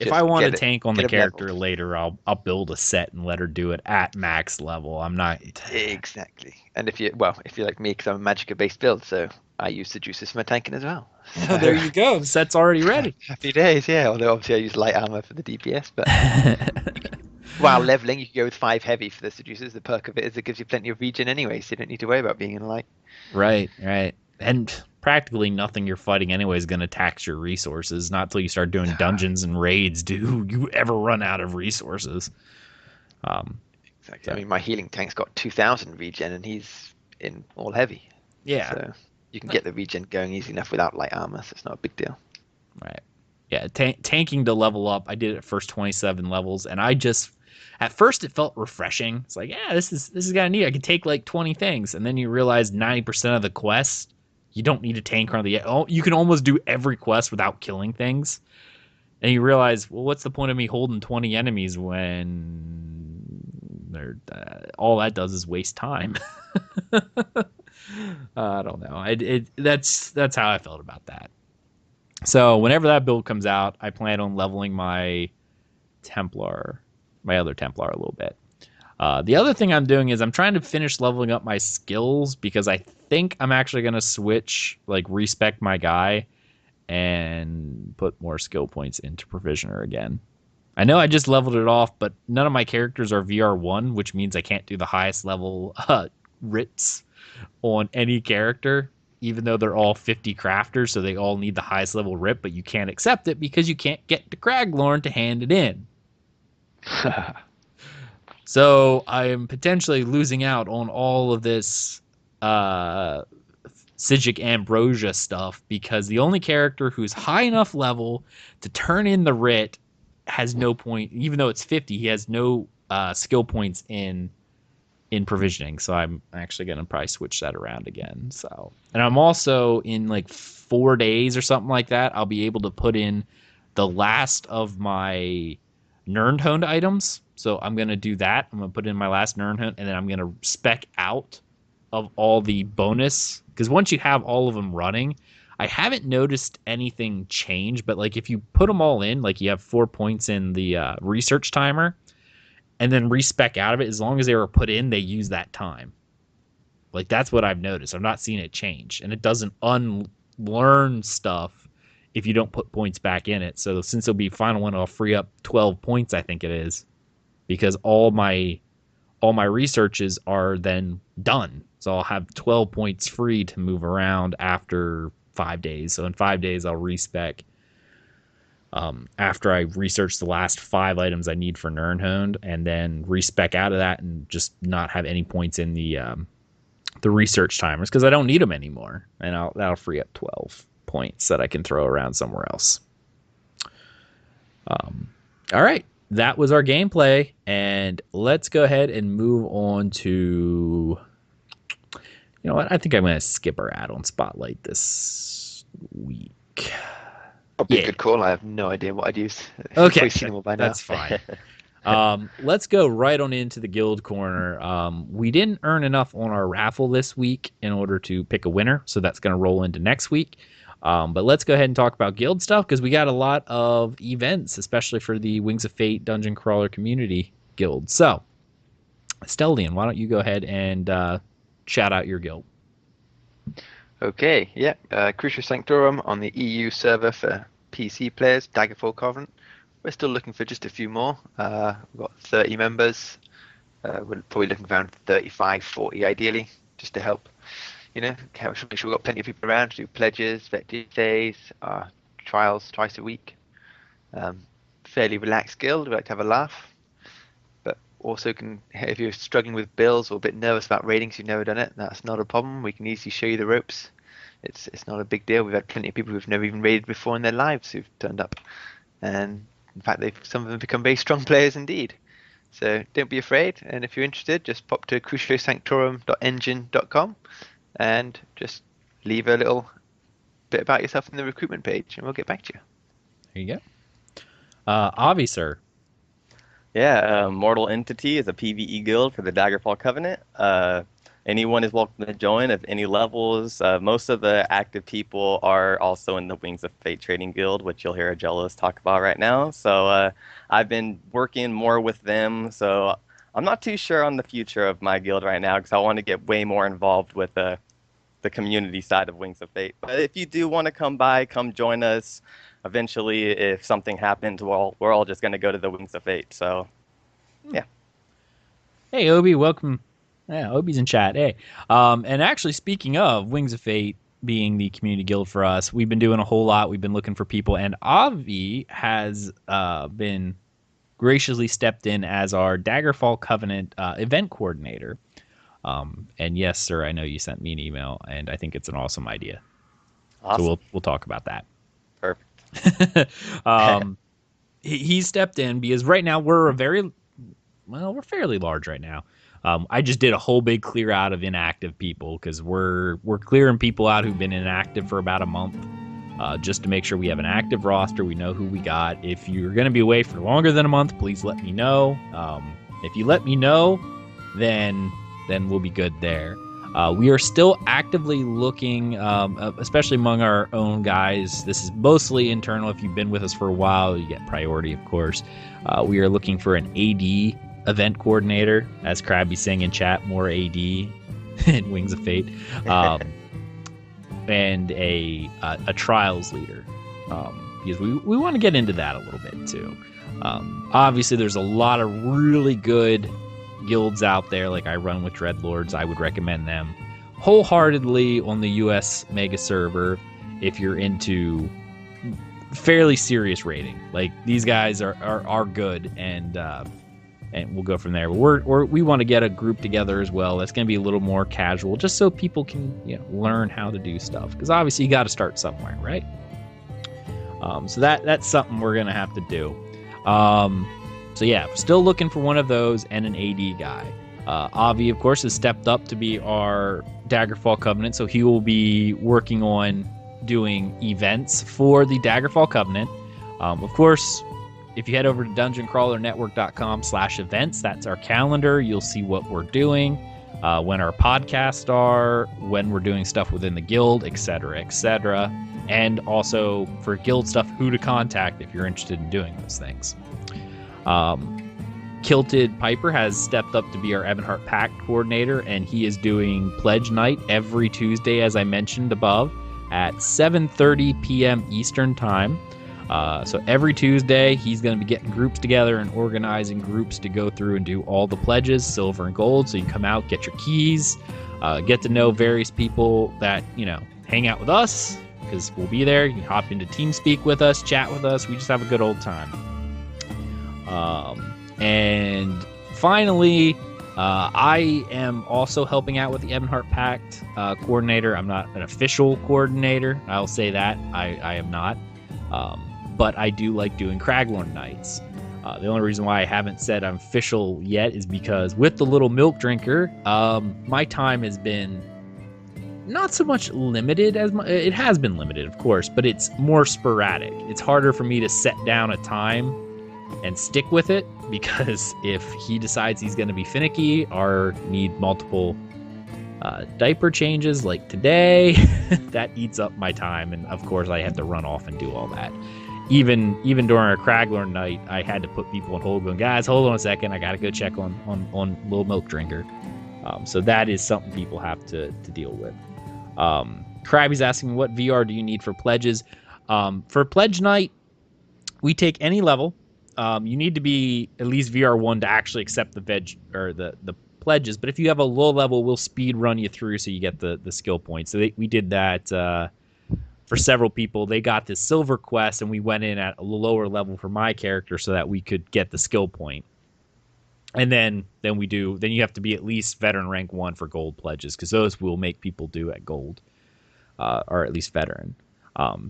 If Just I want to get it, tank on the get them character leveled. later, I'll build a set and let her do it at max level. I'm not. Exactly. And if you're like me, because I'm a Magicka-based build, so I use the juices for my tanking as well. Oh, there you go. The set's already ready. Happy days, yeah. Although obviously I use light armor for the DPS, but while leveling, you can go with 5 heavy for the seducers. The perk of it is it gives you plenty of regen anyway, so you don't need to worry about being in light. Right, right. And practically nothing you're fighting anyway is going to tax your resources. Not till you start doing dungeons and raids do you ever run out of resources. Exactly. I mean, my healing tank's got 2,000 regen, and he's in all heavy. Yeah. So you can get the regen going easy enough without light armor, so it's not a big deal. Right. Yeah, tanking to level up. I did it first 27 levels, and at first it felt refreshing. It's like, yeah, this is kind of neat. I could take like 20 things, and then you realize 90% of the quests you don't need to tank hardly. You can almost do every quest without killing things, and you realize, well, what's the point of me holding 20 enemies when they're all that does is waste time. I don't know. That's how I felt about that. So whenever that build comes out, I plan on leveling my other Templar a little bit. The other thing I'm doing is I'm trying to finish leveling up my skills because I think I'm actually going to switch, like respec my guy and put more skill points into Provisioner again. I know I just leveled it off, but none of my characters are VR1, which means I can't do the highest level writs on any character, even though they're all 50 crafters, so they all need the highest level writ, but you can't accept it because you can't get to Craglorn to hand it in. So I am potentially losing out on all of this Sigic Ambrosia stuff because the only character who's high enough level to turn in the writ has no point, even though it's 50, he has no skill points in provisioning. So I'm actually going to probably switch that around again. So, and I'm also in like 4 days or something like that, I'll be able to put in the last of my Nirnhoned items. So I'm going to do that. I'm going to put in my last Nirnhoned, and then I'm going to spec out of all the bonus. Because once you have all of them running, I haven't noticed anything change. But like if you put them all in, like you have 4 points in the research timer, and then respec out of it, as long as they were put in, they use that time. Like that's what I've noticed. I'm not seeing it change, and it doesn't unlearn stuff if you don't put points back in it. So since it'll be final one, I'll free up 12 points, I think it is, because all my researches are then done. So I'll have 12 points free to move around after 5 days. So in 5 days, I'll respec. After I research the last 5 items I need for Nirnhoned, and then respec out of that and just not have any points in the research timers because I don't need them anymore, and that'll free up 12 points that I can throw around somewhere else. All right, that was our gameplay, and let's go ahead and move on to. You know what? I think I'm going to skip our add-on spotlight this week. Probably a good call. I have no idea what I'd use. Okay, Probably seen them all by now. that's fine. Let's go right on into the guild corner. We didn't earn enough on our raffle this week in order to pick a winner, so that's going to roll into next week. But let's go ahead and talk about guild stuff because we got a lot of events, especially for the Wings of Fate Dungeon Crawler Community Guild. So, Asteldian, why don't you go ahead and shout out your guild? Okay, yeah. Crucial Sanctorum on the EU server for PC players, Daggerfall Covenant. We're still looking for just a few more. We've got 30 members. We're probably looking for around 35, 40 ideally, just to help, make sure we've got plenty of people around to do pledges, vet days, trials twice a week. Fairly relaxed guild. We like to have a laugh. But also if you're struggling with bills or a bit nervous about raiding because you've never done it, that's not a problem. We can easily show you the ropes. It's not a big deal. We've had plenty of people who've never even raided before in their lives who've turned up. And in fact, some of them become very strong players indeed. So don't be afraid. And if you're interested, just pop to crucialsanctorum.engine.com and just leave a little bit about yourself in the recruitment page and we'll get back to you. There you go. Avi, sir. Yeah, Mortal Entity is a PvE guild for the Daggerfall Covenant. anyone is welcome to join of any levels. Most of the active people are also in the Wings of Fate Trading Guild, which you'll hear Aggelos talk about right now. So I've been working more with them. So I'm not too sure on the future of my guild right now because I want to get way more involved with the community side of Wings of Fate. But if you do want to come by, come join us. Eventually, if something happens, we're all just going to go to the Wings of Fate. So, yeah. Hey, Obi, welcome. Yeah, Obi's in chat. Hey. And actually, speaking of Wings of Fate being the community guild for us, we've been doing a whole lot. We've been looking for people, and Avi has been graciously stepped in as our Daggerfall Covenant event coordinator. And yes, sir, I know you sent me an email, and I think it's an awesome idea. Awesome. So we'll talk about that. Perfect. He stepped in because right now we're fairly large right now. I just did a whole big clear out of inactive people because we're clearing people out who've been inactive for about a month, just to make sure we have an active roster. We know who we got. If you're going to be away for longer than a month, please let me know. If you let me know, then we'll be good there. We are still actively looking, especially among our own guys. This is mostly internal. If you've been with us for a while, you get priority, of course. We are looking for an AD event coordinator, as Krabby's saying in chat, more AD in Wings of Fate, and a trials leader, because we want to get into that a little bit too. Obviously, there's a lot of really good guilds out there. Like I run with Dreadlords, I would recommend them wholeheartedly on the US mega server if you're into fairly serious raiding. Like these guys are good, and we'll go from there. But we want to get a group together as well. That's going to be a little more casual, just so people can learn how to do stuff. Because obviously you got to start somewhere, right? So that's something we're going to have to do. So yeah, still looking for one of those and an AD guy. Avi, of course, has stepped up to be our Daggerfall Covenant, so he will be working on doing events for the Daggerfall Covenant. Of course, if you head over to dungeoncrawlernetwork.com/events, that's our calendar. You'll see what we're doing, when our podcasts are, when we're doing stuff within the guild, etc., etc. And also for guild stuff, who to contact if you're interested in doing those things. Kilted Piper has stepped up to be our Ebonheart Pact coordinator, and he is doing Pledge Night every Tuesday, as I mentioned above, at 7:30 p.m. Eastern Time. So every Tuesday, he's going to be getting groups together and organizing groups to go through and do all the pledges, silver and gold. So you can come out, get your keys, get to know various people that, hang out with us, because we'll be there. You can hop into TeamSpeak with us, chat with us. We just have a good old time. And finally, I am also helping out with the Ebonheart Pact coordinator. I'm not an official coordinator. I'll say that. I am not. But I do like doing Craglorn nights. The only reason why I haven't said I'm official yet is because with the Little Milk Drinker, my time has been not so much limited as it has been limited, of course, but it's more sporadic. It's harder for me to set down a time and stick with it, because if he decides he's going to be finicky or need multiple diaper changes like today, that eats up my time, and of course I have to run off and do all that. Even during a Craglorn night, I had to put people on hold going, guys, hold on a second, I gotta go check on Little Milk Drinker. So that is something people have to deal with. Krabby's asking, what VR do you need for pledges? For Pledge Night, we take any level. You need to be at least VR1 to actually accept the the pledges. But if you have a low level, we'll speed run you through so you get the skill points. So we did that for several people. They got this silver quest, and we went in at a lower level for my character so that we could get the skill point. And then you have to be at least veteran rank 1 for gold pledges, because those will make people do at gold, or at least veteran.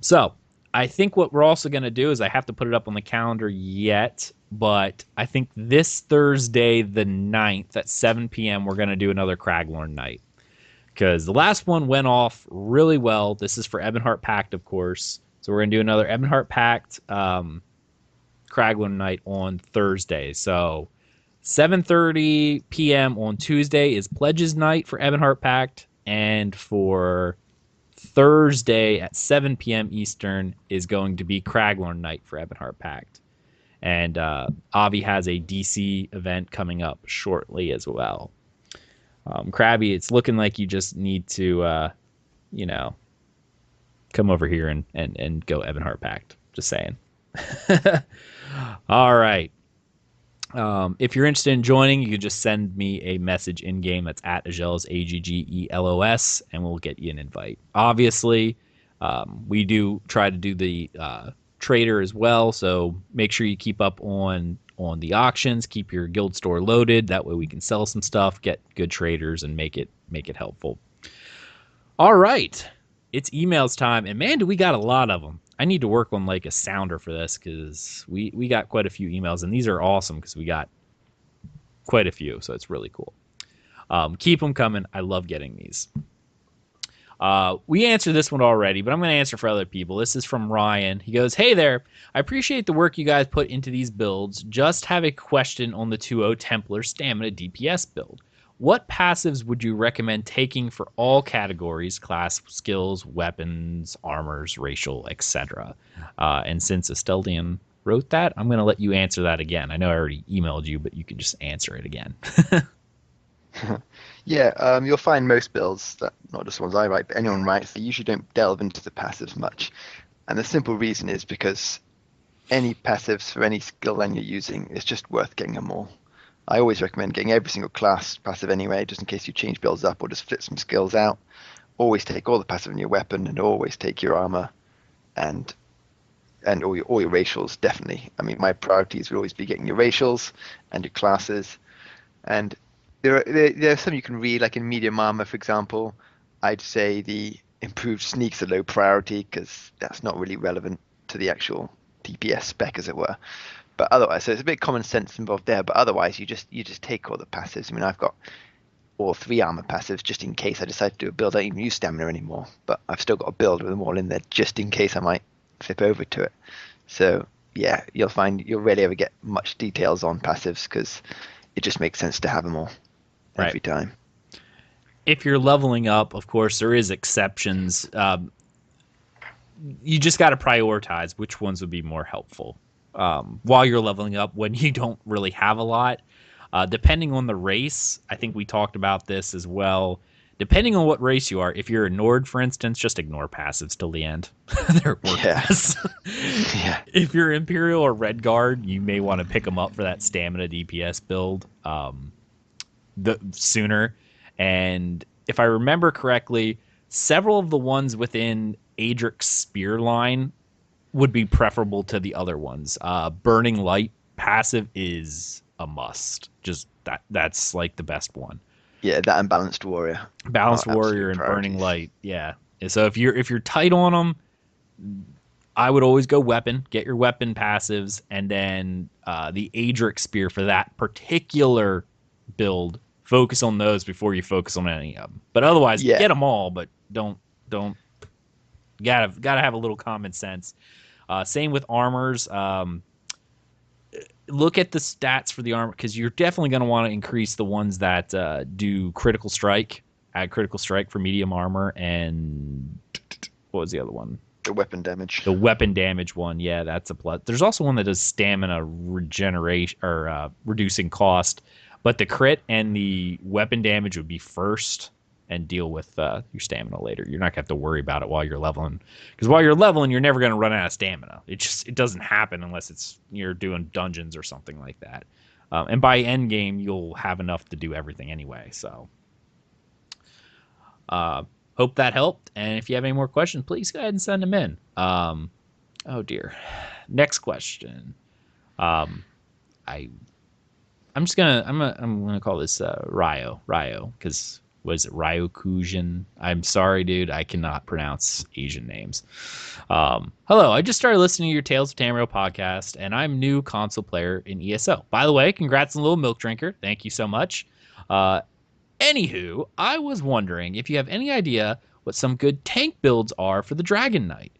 So I think what we're also going to do is, I have to put it up on the calendar yet, but I think this Thursday, the 9th at 7 p.m., we're going to do another Craglorn night, because the last one went off really well. This is for Ebonheart Pact, of course. So we're going to do another Ebonheart Pact Craglorn night on Thursday. So 7:30 p.m. on Tuesday is Pledges Night for Ebonheart Pact, and for Thursday at 7 p.m. Eastern is going to be Craglorn Night for Ebonheart Pact. And Avi has a DC event coming up shortly as well. Krabby, it's looking like you just need to, come over here and go Ebonheart Pact. Just saying. All right. If you're interested in joining, you can just send me a message in game. That's at Aggelos, Aggelos, and we'll get you an invite. Obviously, we do try to do the trader as well, so make sure you keep up on the auctions. Keep your guild store loaded. That way, we can sell some stuff, get good traders, and make it helpful. All right, it's emails time, and man, do we got a lot of them. I need to work on like a sounder for this because we got quite a few emails, and these are awesome because we got quite a few, so it's really cool. Keep them coming. I love getting these. We answered this one already, but I'm going to answer for other people. This is from Ryan. He goes, "Hey there. I appreciate the work you guys put into these builds. Just have a question on the 2.0 Templar Stamina DPS build. What passives would you recommend taking for all categories, class, skills, weapons, armors, racial, etc.?" And since Asteldian wrote that, I'm going to let you answer that again. I know I already emailed you, but you can just answer it again. Yeah, you'll find most builds, that not just ones I write, but anyone writes, they usually don't delve into the passives much. And the simple reason is because any passives for any skill line you're using, it's just worth getting them all. I always recommend getting every single class passive anyway, just in case you change builds up or just flip some skills out. Always take all the passive in your weapon, and always take your armor and all your racials, definitely. I mean, my priorities would always be getting your racials and your classes. And there are some you can read, like in medium armor, for example. I'd say the improved sneaks are low priority because that's not really relevant to the actual DPS spec, as it were. But otherwise, so it's a bit common sense involved there. But otherwise, you just take all the passives. I mean, I've got all 3 armor passives just in case I decide to do a build. I don't even use stamina anymore, but I've still got a build with them all in there just in case I might flip over to it. So yeah, you'll find you'll rarely ever get much details on passives because it just makes sense to have them all every time. If you're leveling up, of course, there is exceptions. You just got to prioritize which ones would be more helpful while you're leveling up when you don't really have a lot. Depending on the race, I think we talked about this as well. Depending on what race you are, if you're a Nord, for instance, just ignore passives till the end. They're worthless. Yeah. If you're Imperial or Red Guard, you may want to pick them up for that stamina DPS build the sooner. And if I remember correctly, several of the ones within Adric's spear line would be preferable to the other ones. Burning Light passive is a must. Just that's like the best one. Yeah, that and Balanced Warrior. Balanced Warrior and priorities. Burning Light, yeah. So if you're tight on them, I would always go weapon. Get your weapon passives, and then the Adric spear for that particular build. Focus on those before you focus on any of them. But otherwise, get them all. But don't. Gotta have a little common sense. Same with armors. Look at the stats for the armor because you're definitely going to want to increase the ones that do critical strike. Add critical strike for medium armor, and what was the other one? The weapon damage. The weapon damage one, yeah, that's a plus. There's also one that does stamina regeneration or reducing cost, but the crit and the weapon damage would be first, and deal with your stamina later. You're not gonna have to worry about it while you're leveling, because while you're leveling, you're never gonna run out of stamina. It doesn't happen unless you're doing dungeons or something like that. And by end game, you'll have enough to do everything anyway. So, hope that helped. And if you have any more questions, please go ahead and send them in. Oh dear. Next question. I'm gonna call this Ryo because. Was it Ryokujan? I'm sorry, dude. I cannot pronounce Asian names. Hello, I just started listening to your Tales of Tamriel podcast, and I'm new console player in ESO. By the way, congrats on Little Milk Drinker. Thank you so much. Anywho, I was wondering if you have any idea what some good tank builds are for the Dragon Knight.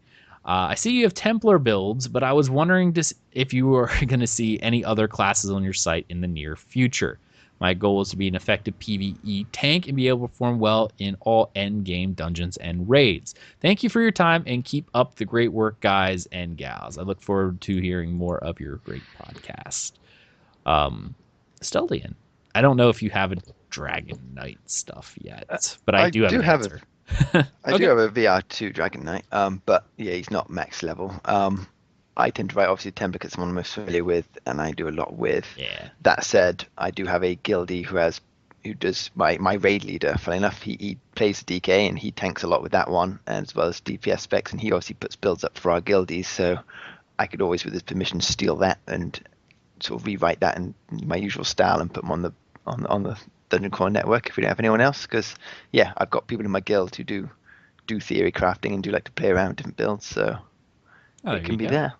I see you have Templar builds, but I was wondering if you are going to see any other classes on your site in the near future. My goal is to be an effective PvE tank and be able to perform well in all endgame dungeons and raids. Thank you for your time and keep up the great work, guys and gals. I look forward to hearing more of your great podcast. Asteldian, I don't know if you have a Dragon Knight stuff yet, but I do have an answer. I do have a VR2 Dragon Knight, but yeah, he's not max level. I tend to write obviously Temp because it's one I'm most familiar with, and I do a lot with. Yeah. That said, I do have a guildie who does my raid leader. Funny enough, he plays DK and he tanks a lot with that one, as well as DPS specs, and he obviously puts builds up for our guildies. So I could always, with his permission, steal that and sort of rewrite that in my usual style and put them on the Dungeon Core network if we don't have anyone else. Because yeah, I've got people in my guild who do theory crafting and do like to play around with different builds, so it can be there.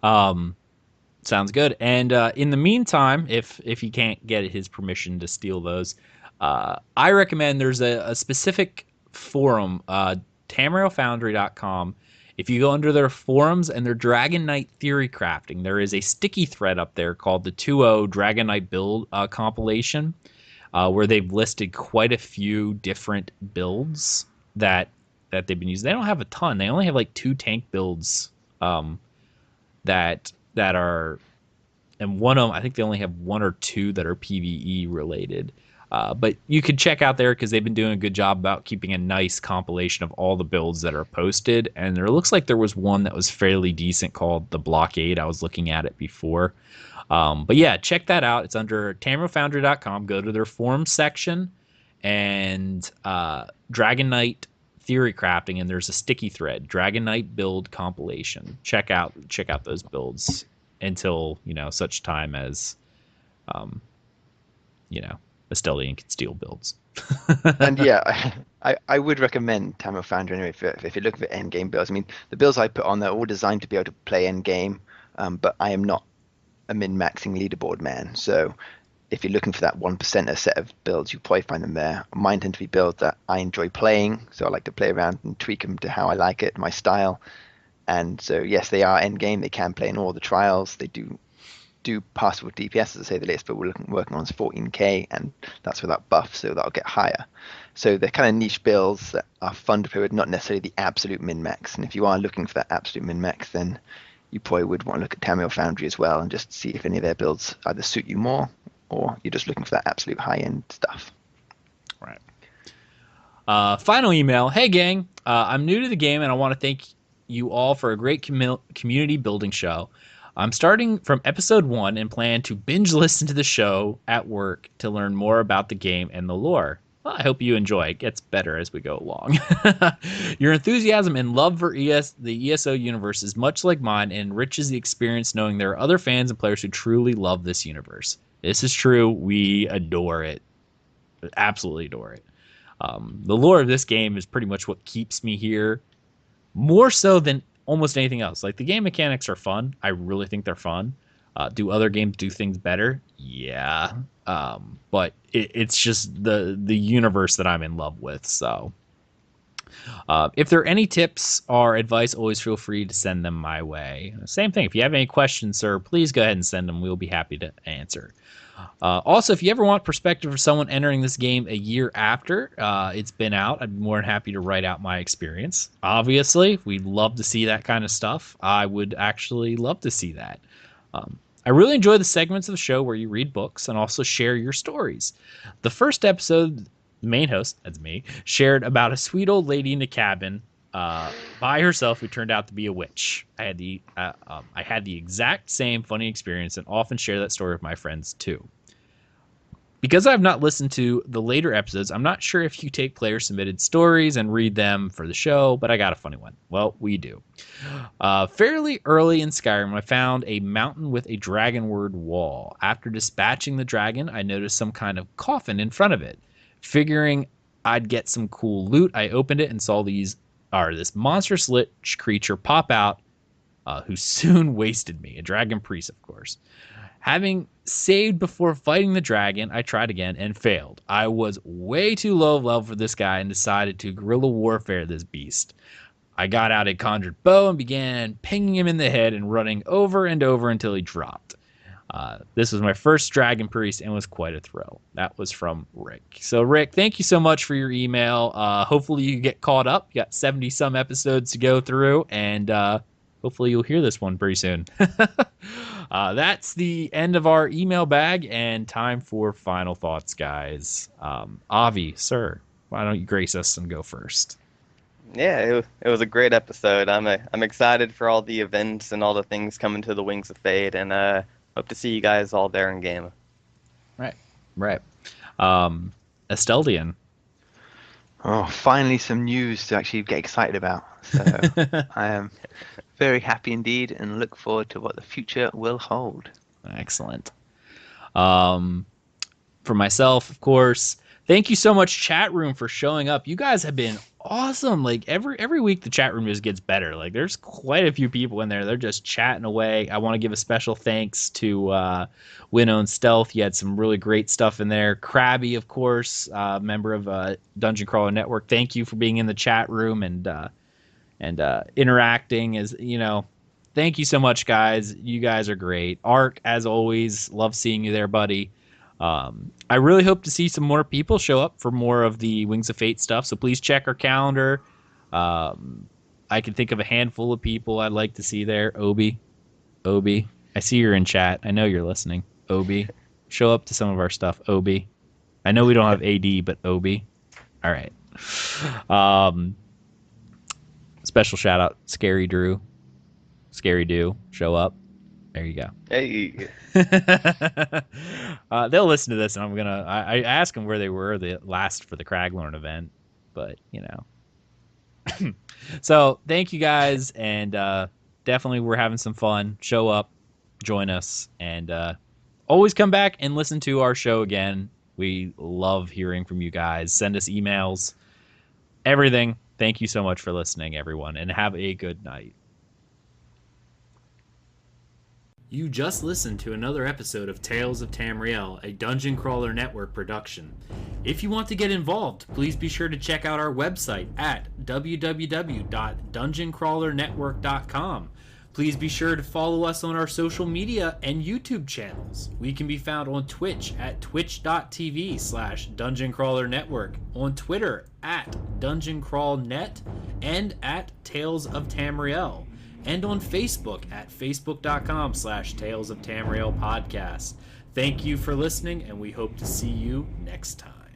Sounds good. And in the meantime, if he can't get his permission to steal those, I recommend there's a specific forum, tamrielfoundry.com. If you go under their forums and their Dragon Knight theory crafting, there is a sticky thread up there called the 2.0 Dragon Knight build compilation, where they've listed quite a few different builds that they've been using. They don't have a ton. They only have like 2 tank builds that are, and one of them, I think they only have 1 or 2 that are PvE related. But you could check out there because they've been doing a good job about keeping a nice compilation of all the builds that are posted. And there looks like there was one that was fairly decent called the Blockade. I was looking at it before. But yeah, check that out. It's under tamrielfoundry.com. Go to their forum section and Dragon Knight theory crafting, and there's a sticky thread, Dragon Knight build compilation. Check out those builds until, such time as Asteldian can steal builds. And yeah, I would recommend Tamriel Foundry anyway if you're looking for end game builds. I mean, the builds I put on there are all designed to be able to play end game, but I am not a min-maxing leaderboard man. So if you're looking for that 1%er set of builds, you probably find them there. Mine tend to be builds that I enjoy playing, so I like to play around and tweak them to how I like it, my style. And so yes, they are end game. They can play in all the trials. They do pass with DPS, as I say the latest, but we're working on is 14k, and that's without buff, so that'll get higher. So they're kind of niche builds that are fun to play with, not necessarily the absolute min-max. And if you are looking for that absolute min-max, then you probably would want to look at Tamriel Foundry as well and just see if any of their builds either suit you more or you're just looking for that absolute high-end stuff. Right. Final email. Hey, gang. I'm new to the game, and I want to thank you all for a great community building show. I'm starting from episode 1 and plan to binge listen to the show at work to learn more about the game and the lore. Well, I hope you enjoy. It gets better as we go along. Your enthusiasm and love for the ESO universe is much like mine and enriches the experience knowing there are other fans and players who truly love this universe. This is true. We adore it. Absolutely adore it. The lore of this game is pretty much what keeps me here, more so than almost anything else. Like, the game mechanics are fun. I really think they're fun. Do other games do things better? Yeah. But it's just the universe that I'm in love with. So if there are any tips or advice, always feel free to send them my way. Same thing. If you have any questions, sir, please go ahead and send them. We'll be happy to answer. Also, if you ever want perspective for someone entering this game a year after it's been out, I'd be more than happy to write out my experience. Obviously, we'd love to see that kind of stuff. I would actually love to see that. I really enjoy the segments of the show where you read books and also share your stories. The first episode, the main host, that's me, shared about a sweet old lady in a cabin by herself who turned out to be a witch. I had the exact same funny experience and often share that story with my friends too. Because I've not listened to the later episodes, I'm not sure if you take player-submitted stories and read them for the show, but I got a funny one. Well, we do. Fairly early in Skyrim, I found a mountain with a dragon word wall. After dispatching the dragon, I noticed some kind of coffin in front of it. Figuring I'd get some cool loot, I opened it and saw this monstrous lich creature pop out, who soon wasted me. A dragon priest, of course. Having saved before fighting the dragon, I tried again and failed. I was way too low level for this guy and decided to guerrilla warfare this beast. I got out a conjured bow and began pinging him in the head and running over and over until he dropped. This was my first Dragon Priest and was quite a thrill. That was from Rick. So, Rick, thank you so much for your email. Hopefully you get caught up. You got 70-some episodes to go through, and hopefully you'll hear this one pretty soon. That's the end of our email bag, and time for final thoughts, guys. Avi, sir, why don't you grace us and go first? Yeah, it was a great episode. I'm excited for all the events and all the things coming to the Wings of Fate, and hope to see you guys all there in game. Right. Asteldian. Oh, finally some news to actually get excited about. So I am very happy indeed and look forward to what the future will hold. Excellent. For myself, of course, thank you so much, chat room, for showing up. You guys have been awesome. Like every week, the chat room just gets better. Like there's quite a few people in there. They're just chatting away. I want to give a special thanks to Winnow Stealth. You had some really great stuff in there. Krabby, of course, member of Dungeon Crawler Network. Thank you for being in the chat room and interacting. As you know, thank you so much, guys. You guys are great. Ark, as always, love seeing you there, buddy. I really hope to see some more people show up for more of the Wings of Fate stuff, so please check our calendar. I can think of a handful of people I'd like to see there. Obi, I see you're in chat. I know you're listening. Obi, show up to some of our stuff. Obi, I know we don't have AD, but Obi. All right. Special shout out, Scary Drew. Scary Do, show up. There you go. Hey. They'll listen to this, and I'm gonna. I asked them where they were the last for the Craglorn event, but you know. So thank you guys, and definitely we're having some fun. Show up, join us, and always come back and listen to our show again. We love hearing from you guys. Send us emails, everything. Thank you so much for listening, everyone, and have a good night. You just listened to another episode of Tales of Tamriel, a Dungeon Crawler Network production. If you want to get involved, please be sure to check out our website at www.dungeoncrawlernetwork.com. Please be sure to follow us on our social media and YouTube channels. We can be found on Twitch at twitch.tv/dungeoncrawlernetwork, on Twitter at dungeoncrawlnet, and at Tales of Tamriel, and on Facebook at facebook.com/Tales of Tamriel podcast. Thank you for listening, and we hope to see you next time.